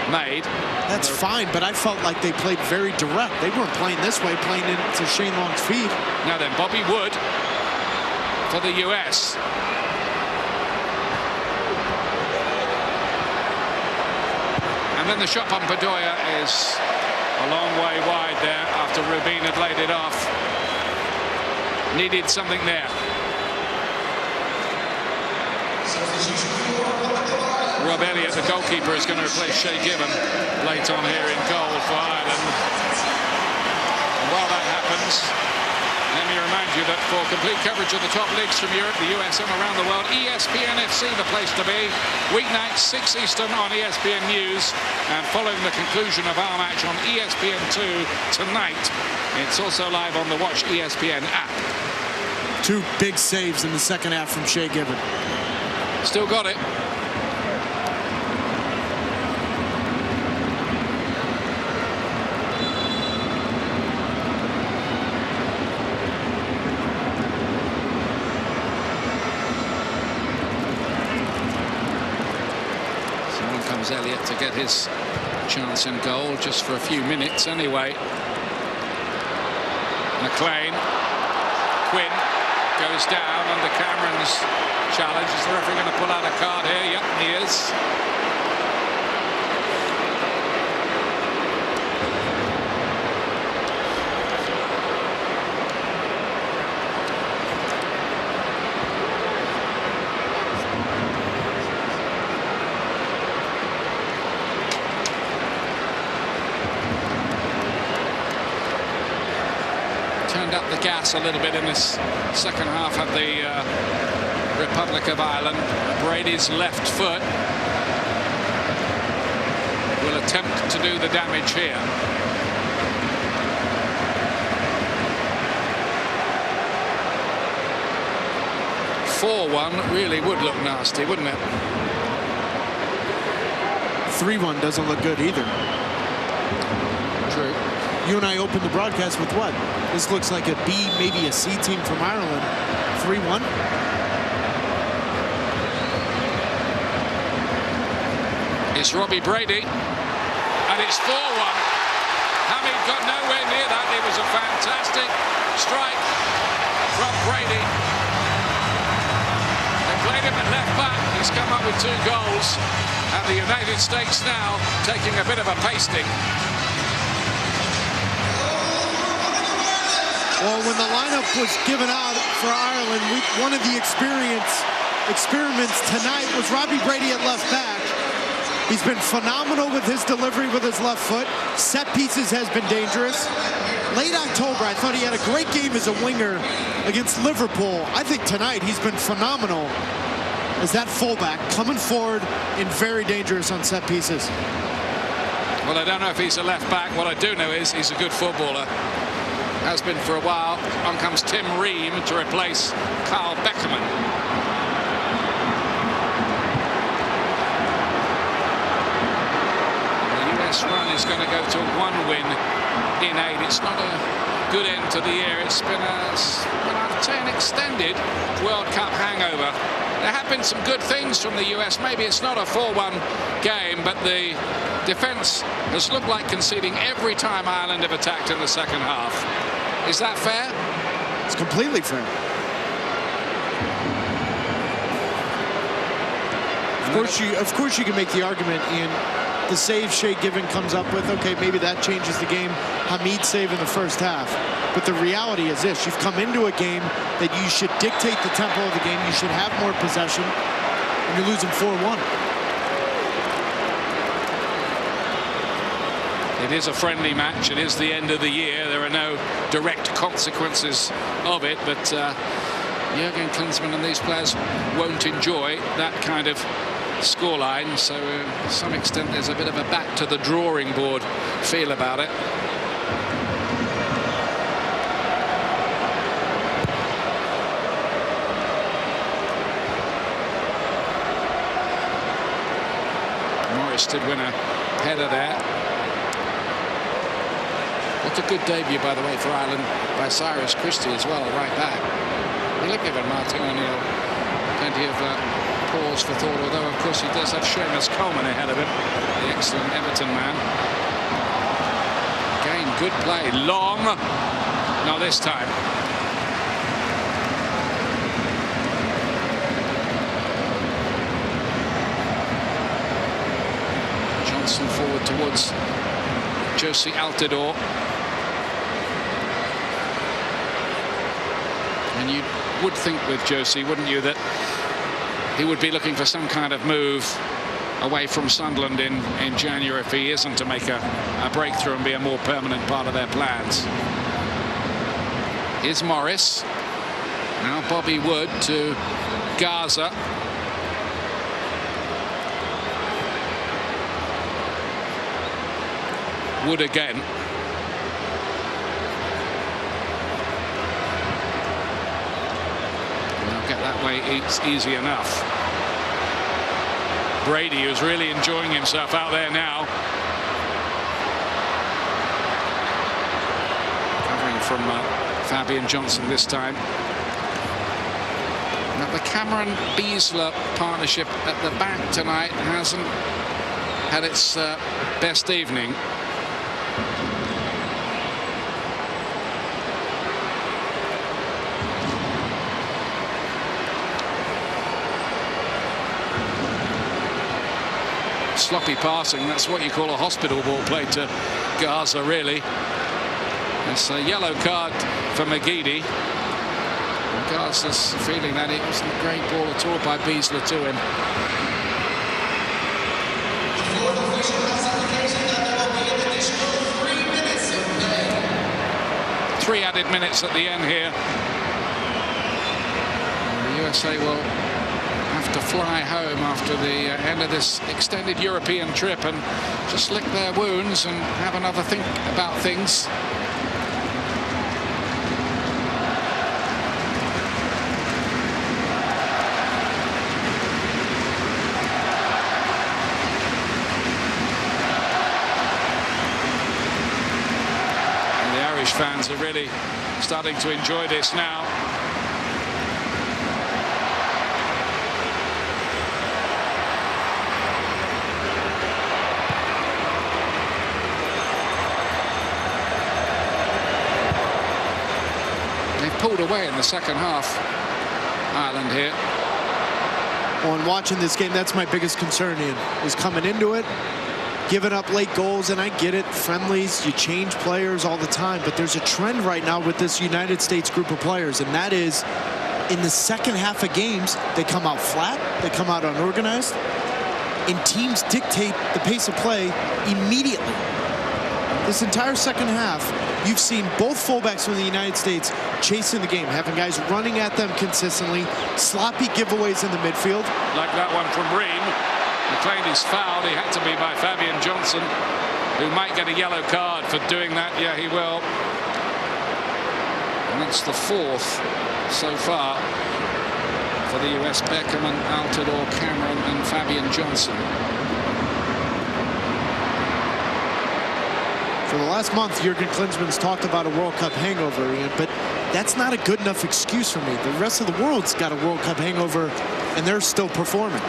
made. That's fine, but I felt like they played very direct. They weren't playing this way, playing into Shane Long's feet. Now then, Bobby Wood for the US. And then the shot on Bedoya is a long way wide there after Rubin had laid it off. Needed something there. Rob Elliott, the goalkeeper, is going to replace Shay Given late on here in goal for Ireland. And while that happens, let me remind you that for complete coverage of the top leagues from Europe, the US and around the world, ESPN FC the place to be. Weeknights 6 Eastern on ESPN News, and following the conclusion of our match on ESPN2 tonight, it's also live on the Watch ESPN app. 2 big saves in the second half from Shay Given. Still got it. Elliott to get his chance in goal just for a few minutes anyway. McLean, Quinn goes down under Cameron's challenge. Is the referee going to pull out a card here? Yep, he is. Up the gas a little bit in this second half of the Republic of Ireland. Brady's left foot will attempt to do the damage here. (4-1) really would look nasty, wouldn't it? 3-1 doesn't look good either. True. You and I opened the broadcast with what? This looks like a B, maybe a C team from Ireland. 3-1. It's Robbie Brady, and it's 4-1. Hamid got nowhere near that. It was a fantastic strike from Brady. They played him at left back. He's come up with 2 goals, and the United States now taking a bit of a pasting. Well, when the lineup was given out for Ireland, one of the experiments tonight was Robbie Brady at left back. He's been phenomenal with his delivery with his left foot. Set pieces has been dangerous. Late October, I thought he had a great game as a winger against Liverpool. I think tonight he's been phenomenal as that fullback, coming forward and very dangerous on set pieces. Well, I don't know if he's a left back. What I do know is he's a good footballer. Has been for a while. On comes Tim Ream to replace Carl Beckerman. The US run is going to go to 1 win in 8. It's not a good end to the year. It's been I'd say an extended World Cup hangover. There have been some good things from the US. Maybe it's not a 4-1 game, but the defense has looked like conceding every time Ireland have attacked in the second half. Is that fair? It's completely fair. Of course you can make the argument in the save Shay Given comes up with. Okay, maybe that changes the game. Hamid save in the first half. But the reality is this: you've come into a game that you should dictate the tempo of the game. You should have more possession, and you're losing 4-1. It is a friendly match. It is the end of the year. There are no direct consequences of it, but Jurgen Klinsmann and these players won't enjoy that kind of scoreline. So to some extent there's a bit of a back to the drawing board feel about it. Morris did win a header there. What a good debut, by the way, for Ireland by Cyrus Christie as well, right back. He'll have given Martin O'Neill plenty of cause for thought, although of course he does have Seamus Coleman ahead of him, the excellent Everton man. Again, good play, long, not this time. Johnson forward towards Josie Altidore. And you would think with Josie, wouldn't you, that he would be looking for some kind of move away from Sunderland in January if he isn't to make a breakthrough and be a more permanent part of their plans. Here's Morris. Now Bobby Wood to Gaza. Wood again. Get that way, it's easy enough. Brady, who's really enjoying himself out there now. Covering from Fabian Johnson this time. Now the Cameron-Beasler partnership at the back tonight hasn't had its best evening. Sloppy passing, that's what you call a hospital ball played to Gaza, really. It's a yellow card for McGeady. Gaza's feeling that it wasn't a great ball at all by Beasler to him. The fourth official has indicated that there will be an additional 3 minutes of play. 3 added minutes at the end here. And the USA will have to fly home after the end of this extended European trip and just lick their wounds and have another think about things. And the Irish fans are really starting to enjoy this now. Pulled away in the second half, Ireland here. Well, and watching this game, that's my biggest concern, Ian, is coming into it, giving up late goals, and I get it, friendlies, you change players all the time, but there's a trend right now with this United States group of players, and that is in the second half of games, they come out flat, they come out unorganized, and teams dictate the pace of play immediately. This entire second half, you've seen both fullbacks from the United States chasing the game, having guys running at them consistently, sloppy giveaways in the midfield. Like that one from Ream. McLean is fouled. He had to be by Fabian Johnson, who might get a yellow card for doing that. Yeah, he will. And that's the 4th so far for the US. Beckham and Altidore, Cameron and Fabian Johnson. For the last month, Jurgen Klinsmann's talked about a World Cup hangover, but that's not a good enough excuse for me. The rest of the world's got a World Cup hangover, and they're still performing.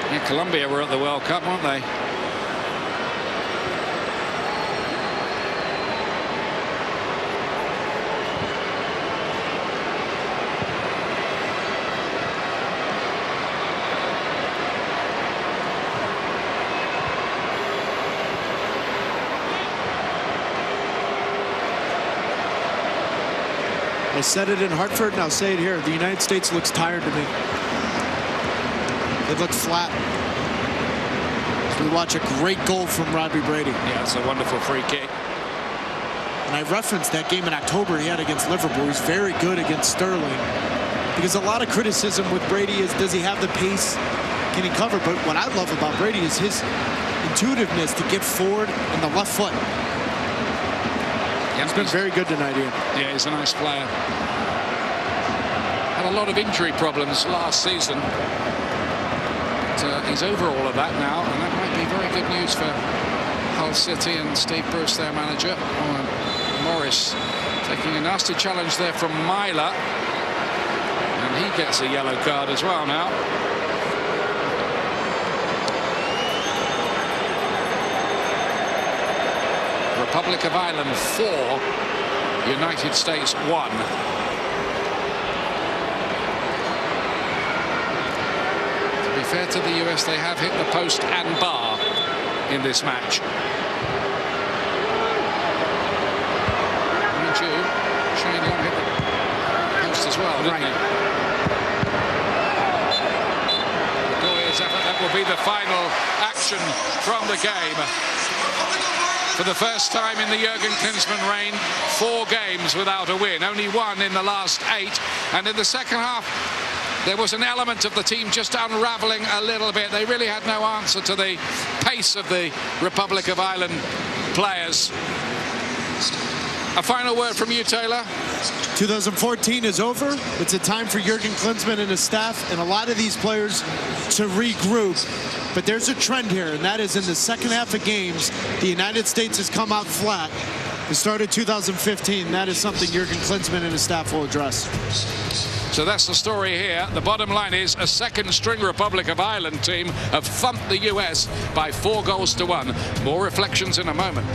Yeah, Colombia were at the World Cup, weren't they? I said it in Hartford, and I'll say it here. The United States looks tired to me. They look flat. We watch a great goal from Robbie Brady. Yeah, it's a wonderful free kick. And I referenced that game in October he had against Liverpool. He's very good against Sterling. Because a lot of criticism with Brady is, does he have the pace? Can he cover? But what I love about Brady is his intuitiveness to get forward on the left foot. He's been very good tonight, Ian. Yeah, he's a nice player. Had a lot of injury problems last season. But he's over all of that now, and that might be very good news for Hull City and Steve Bruce, their manager. Morris taking a nasty challenge there from Myler. And He gets a yellow card as well now. Republic of Ireland 4, United States 1. To be fair to the US, they have hit the post and bar in this match. Mind you, Shane Young hit the post as well, didn't he? Bedoya's effort, that will be the final action from the game. For the first time in the Jurgen Klinsmann reign, 4 games without a win. Only 1 in the last 8. And in the second half, there was an element of the team just unravelling a little bit. They really had no answer to the pace of the Republic of Ireland players. A final word from you, Taylor? 2014 is over. It's a time for Jurgen Klinsmann and his staff and a lot of these players to regroup. But there's a trend here, and that is in the second half of games, the United States has come out flat. It started 2015. That is something Jurgen Klinsmann and his staff will address. So that's the story here. The bottom line is a second-string Republic of Ireland team have thumped the US by 4 goals to 1. More reflections in a moment.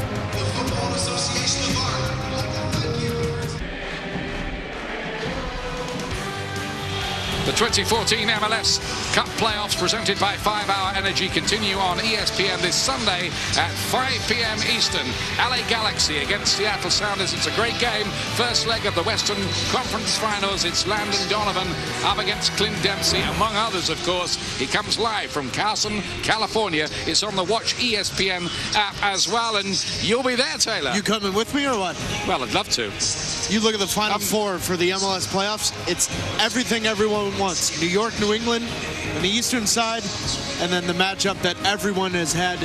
The 2014 MLS Cup playoffs presented by 5 Hour Energy continue on ESPN this Sunday at 5 p.m. Eastern. LA Galaxy against Seattle Sounders. It's a great game. First leg of the Western Conference Finals. It's Landon Donovan up against Clint Dempsey, among others, of course. He comes live from Carson, California. It's on the Watch ESPN app as well, and you'll be there, Taylor. You coming with me or what? Well, I'd love to. You look at the Final Four for the MLS playoffs, it's everything everyone wants. New York, New England on the eastern side, and then the matchup that everyone has had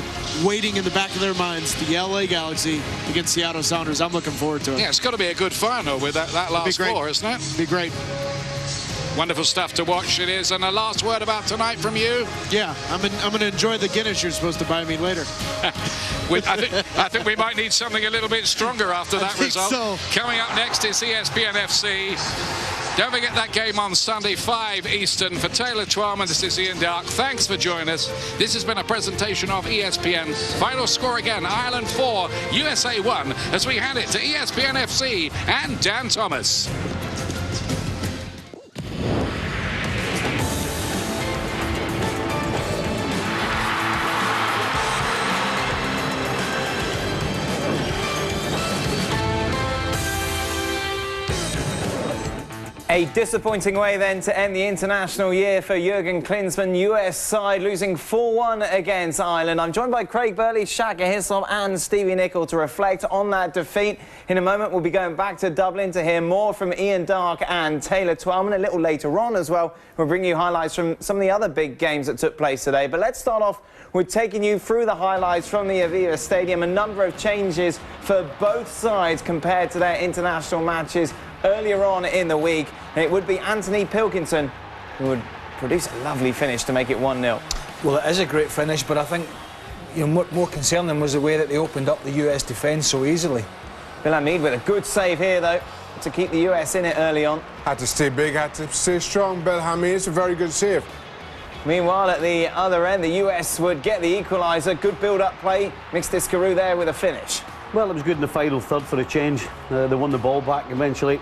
waiting in the back of their minds, the LA Galaxy against Seattle Sounders. I'm looking forward to it. Yeah, it's got to be a good final with that last 4, isn't it? Be great. Wonderful stuff to watch it is. And a last word about tonight from you? Yeah, I'm going to enjoy the Guinness you're supposed to buy me later. I think we might need something a little bit stronger after that result. So. Coming up next is ESPN FC. Don't forget that game on Sunday, 5 Eastern. For Taylor Twelman, this is Ian Dark. Thanks for joining us. This has been a presentation of ESPN. Final score again, Ireland 4, USA 1, as we hand it to ESPN FC and Dan Thomas. A disappointing way then to end the international year for Jurgen Klinsmann. US side losing 4-1 against Ireland. I'm joined by Craig Burley, Shaka Hislop and Stevie Nicol to reflect on that defeat. In a moment we'll be going back to Dublin to hear more from Ian Dark and Taylor Twelman. A little later on as well, we'll bring you highlights from some of the other big games that took place today. But let's start off with taking you through the highlights from the Aviva Stadium. A number of changes for both sides compared to their international matches earlier on in the week. And it would be Anthony Pilkington who would produce a lovely finish to make it 1-0. Well, it is a great finish, but I think what more concerning was the way that they opened up the US defence so easily. Bill Hamid with a good save here, though, to keep the US in it early on. Had to stay big, had to stay strong. Bill Hamid, it's a very good save. Meanwhile, at the other end, the US would get the equaliser. Good build-up play. Mixed Discaroo there with a finish. Well, it was good in the final third for a change. They won the ball back eventually.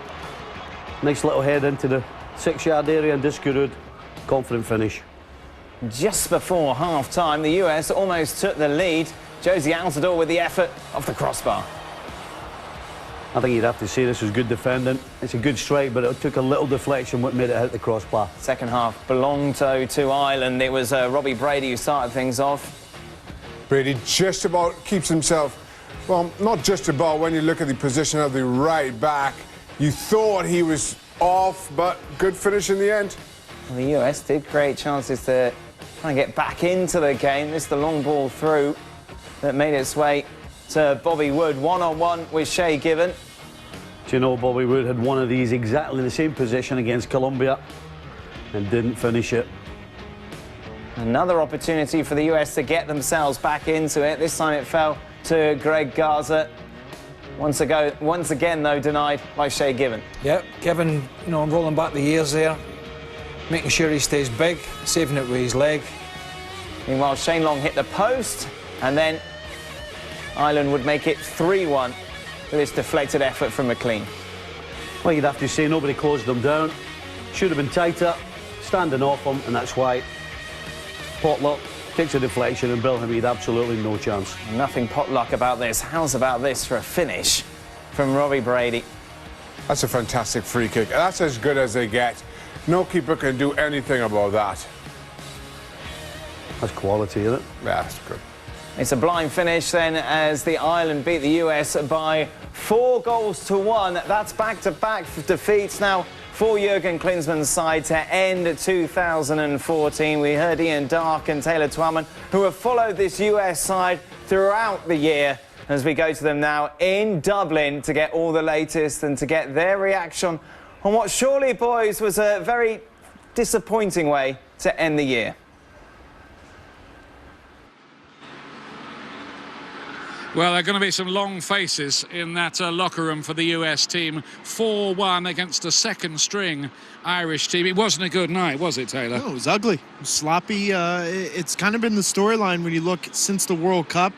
Nice little head into the 6-yard area and Discaroo. Confident finish. Just before half-time, the US almost took the lead. Josie Altidore with the effort off the crossbar. I think you'd have to say this was good defending. It's a good strike, but it took a little deflection what made it hit the crossbar. Second half belonged to Ireland. It was Robbie Brady who started things off. Brady just about keeps himself, well, not just about, when you look at the position of the right back, you thought he was off, but good finish in the end. Well, the US did create chances to try and get back into the game. This is the long ball through that made its way to Bobby Wood. One-on-one with Shay Given. Do you know Bobby Wood had one of these exactly the same position against Colombia and didn't finish it. Another opportunity for the US to get themselves back into it. This time it fell to Greg Garza. Once again, though, denied by Shay Given. Yep, Given, rolling back the years there. making sure he stays big, saving it with his leg. Meanwhile, Shane Long hit the post, and then Ireland would make it 3-1 with this deflected effort from McLean. Well, you'd have to say nobody closed them down. Should have been tighter, standing off them, and that's why Potluck takes a deflection and Bill Hamid absolutely no chance. Nothing potluck about this. How's about this for a finish from Robbie Brady? That's a fantastic free kick. That's as good as they get. No keeper can do anything about that. That's quality, isn't it? Yeah, that's good. It's a blind finish then as the Ireland beat the US by 4-1. That's back-to-back defeats now for Jurgen Klinsmann's side to end 2014. We heard Ian Darke and Taylor Twellman, who have followed this US side throughout the year, as we go to them now in Dublin to get all the latest and to get their reaction on what surely, boys, was a very disappointing way to end the year. Well, there are going to be some long faces in that locker room for the US team. 4-1 against a second-string Irish team. It wasn't a good night, was it, Taylor? No, it was ugly. It was sloppy. It's kind of been the storyline when you look since the World Cup.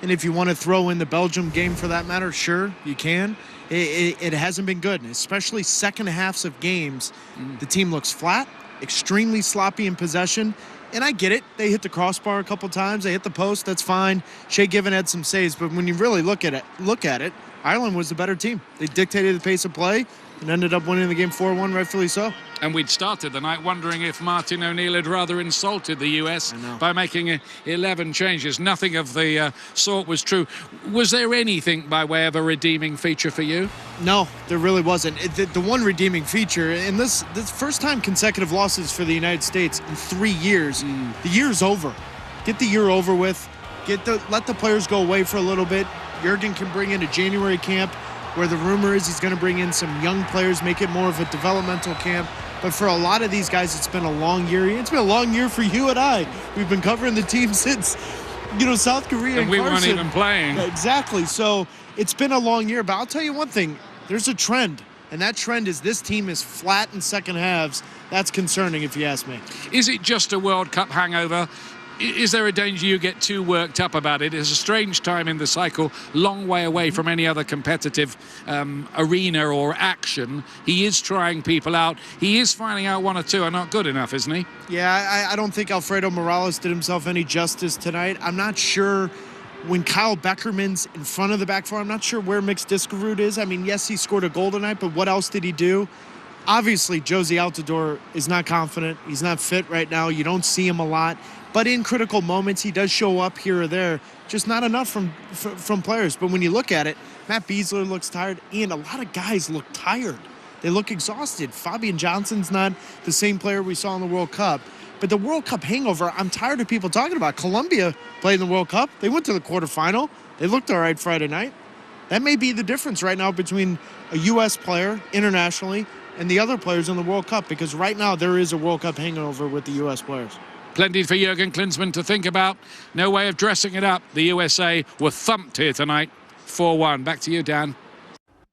And if you want to throw in the Belgium game for that matter, sure, you can. It hasn't been good, especially second halves of games. The team looks flat, extremely sloppy in possession. And I get it. They hit the crossbar a couple times. They hit the post. That's fine. Shea Given had some saves. But when you really look at it, Ireland was the better team. They dictated the pace of play and ended up winning the game 4-1, rightfully so. And we'd started the night wondering if Martin O'Neill had rather insulted the US by making 11 changes. Nothing of the sort was true. Was there anything by way of a redeeming feature for you? No, there really wasn't. The one redeeming feature, and this first time consecutive losses for the United States in 3 years. The year's over. Get the year over with. Let the players go away for a little bit. Jurgen can bring in a January camp where the rumor is he's going to bring in some young players, make it more of a developmental camp. But for a lot of these guys, it's been a long year. It's been a long year for you and I. We've been covering the team since, South Korea and we Carson. weren't even playing. Exactly. So it's been a long year. But I'll tell you one thing. There's a trend. And that trend is this team is flat in second halves. That's concerning, if you ask me. Is it just a World Cup hangover? Is there a danger you get too worked up about it? It's a strange time in the cycle, long way away from any other competitive arena or action. He is trying people out. He is finding out one or two are not good enough, isn't he? Yeah, I don't think Alfredo Morales did himself any justice tonight. I'm not sure when Kyle Beckerman's in front of the back four, I'm not sure where Mix Diskerud is. I mean, yes, he scored a goal tonight, but what else did he do? Obviously, Josie Altidore is not confident. He's not fit right now. You don't see him a lot. But in critical moments, he does show up here or there. Just not enough from players. But when you look at it, Matt Beasler looks tired, and a lot of guys look tired. They look exhausted. Fabian Johnson's not the same player we saw in the World Cup. But the World Cup hangover, I'm tired of people talking about. Colombia played in the World Cup. They went to the quarterfinal. They looked all right Friday night. That may be the difference right now between a U.S. player internationally and the other players in the World Cup, because right now there is a World Cup hangover with the U.S. players. Plenty for Jurgen Klinsmann to think about. No way of dressing it up. The USA were thumped here tonight. 4-1. Back to you, Dan.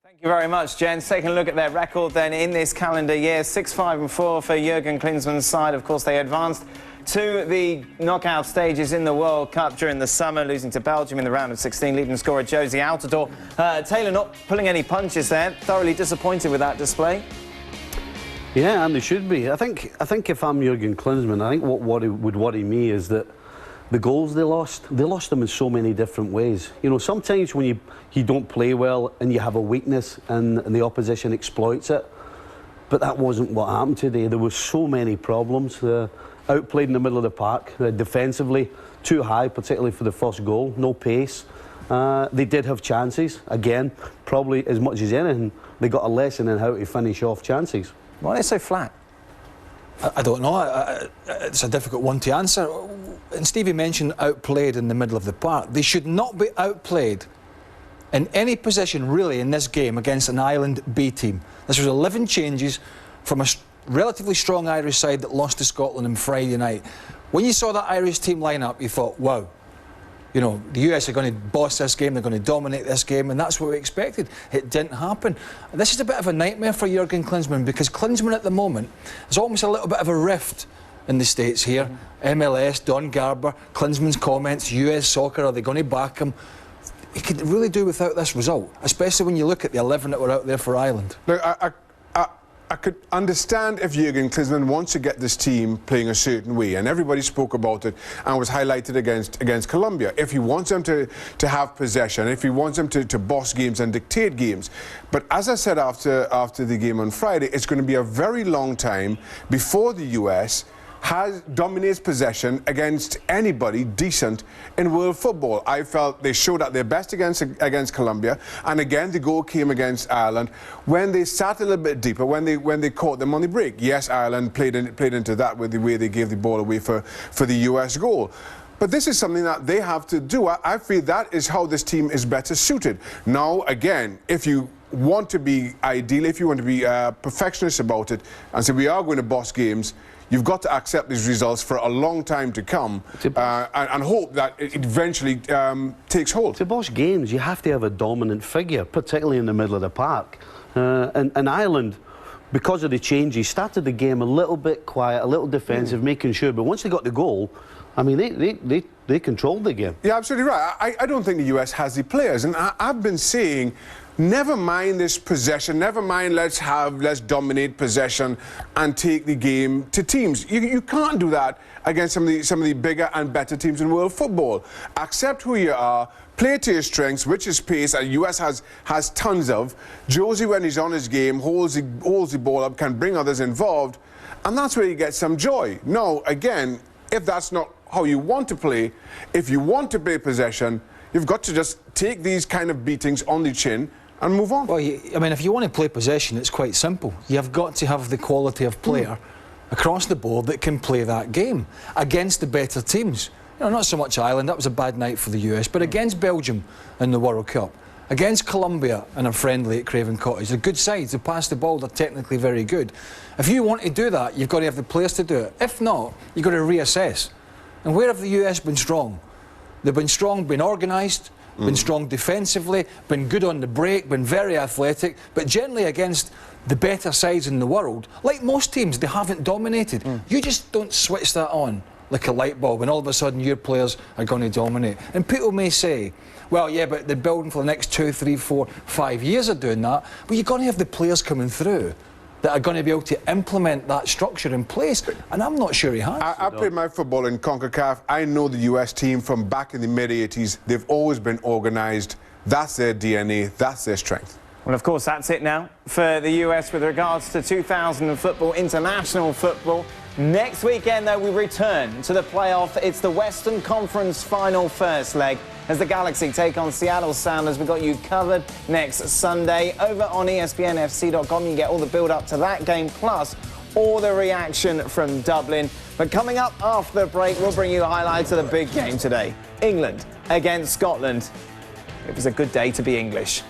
Thank you very much, gents. Taking a look at their record then in this calendar year. 6-5-4 for Jurgen Klinsmann's side. Of course, they advanced to the knockout stages in the World Cup during the summer, losing to Belgium in the round of 16, leading scorer Josie Altidore. Taylor not pulling any punches there. Thoroughly disappointed with that display. Yeah, and they should be. I think if I'm Jurgen Klinsmann, I think what would worry me is that the goals they lost them in so many different ways. Sometimes when you don't play well and you have a weakness and the opposition exploits it, but that wasn't what happened today. There were so many problems. Outplayed in the middle of the park, defensively, too high, particularly for the first goal, no pace. They did have chances, again, probably as much as anything, they got a lesson in how to finish off chances. Why are they so flat? I don't know. It's a difficult one to answer. And Stevie mentioned outplayed in the middle of the park. They should not be outplayed in any position, really, in this game against an Ireland B team. This was 11 changes from a relatively strong Irish side that lost to Scotland on Friday night. When you saw that Irish team line up, you thought, wow, you know, the US are going to boss this game, they're going to dominate this game, and that's what we expected. It didn't happen. This is a bit of a nightmare for Jurgen Klinsmann, because Klinsmann at the moment is almost a little bit of a rift in the States here. MLS, Don Garber, Klinsmann's comments, US soccer, are they going to back him? He could really do without this result, especially when you look at the 11 that were out there for Ireland. Look, I could understand if Jurgen Klinsmann wants to get this team playing a certain way, and everybody spoke about it and was highlighted against Colombia. If he wants them to have possession, if he wants them to boss games and dictate games. But as I said after the game on Friday, it's going to be a very long time before the US dominates possession against anybody decent in world football. I felt they showed at their best against Colombia, and again the goal came against Ireland when they sat a little bit deeper, when they caught them on the break. Yes, Ireland played into that with the way they gave the ball away for the US goal. But this is something that they have to do. I feel that is how this team is better suited. Now, again, if you want to be ideal, if you want to be perfectionist about it and say we are going to boss games, you've got to accept these results for a long time to come and hope that it eventually takes hold. To boss games, you have to have a dominant figure, particularly in the middle of the park. And Ireland, because of the changes, started the game a little bit quiet, a little defensive, making sure. But once they got the goal, I mean, they controlled the game. Yeah, absolutely right. I don't think the US has the players. And I've been saying, never mind this possession, never mind let's dominate possession and take the game to teams. You can't do that against some of the bigger and better teams in world football. Accept who you are, play to your strengths, which is pace, and US has tons of. Josie, when he's on his game, holds the ball up, can bring others involved, and that's where you get some joy. Now, again, if that's not how you want to play, if you want to play possession, you've got to just take these kind of beatings on the chin and move on. Well, I mean, if you want to play possession, it's quite simple. You've got to have the quality of player across the board that can play that game against the better teams. You know, not so much Ireland, that was a bad night for the US, but against Belgium in the World Cup, against Colombia in a friendly at Craven Cottage, they're good sides, they pass the ball, they're technically very good. If you want to do that, you've got to have the players to do it. If not, you've got to reassess. And where have the US been strong? They've been strong, been organised, been strong defensively, been good on the break, been very athletic, but generally against the better sides in the world, like most teams, they haven't dominated. You just don't switch that on like a light bulb and all of a sudden your players are going to dominate. And people may say, well, yeah, but they're building for the next 2, 3, 4, 5 years of doing that. But you've got to have the players coming through that are going to be able to implement that structure in place, and I'm not sure he has. I played my football in CONCACAF. I know the US team from back in the mid-80s. They've always been organised. That's their DNA. That's their strength. Well, of course, that's it now for the US with regards to 2000 football, international football. Next weekend, though, we return to the playoff. It's the Western Conference final first leg as the Galaxy take on Seattle Sounders. We've got you covered next Sunday. Over on ESPNFC.com, you get all the build-up to that game, plus all the reaction from Dublin. But coming up after the break, we'll bring you highlights of the big game today. England against Scotland. It was a good day to be English.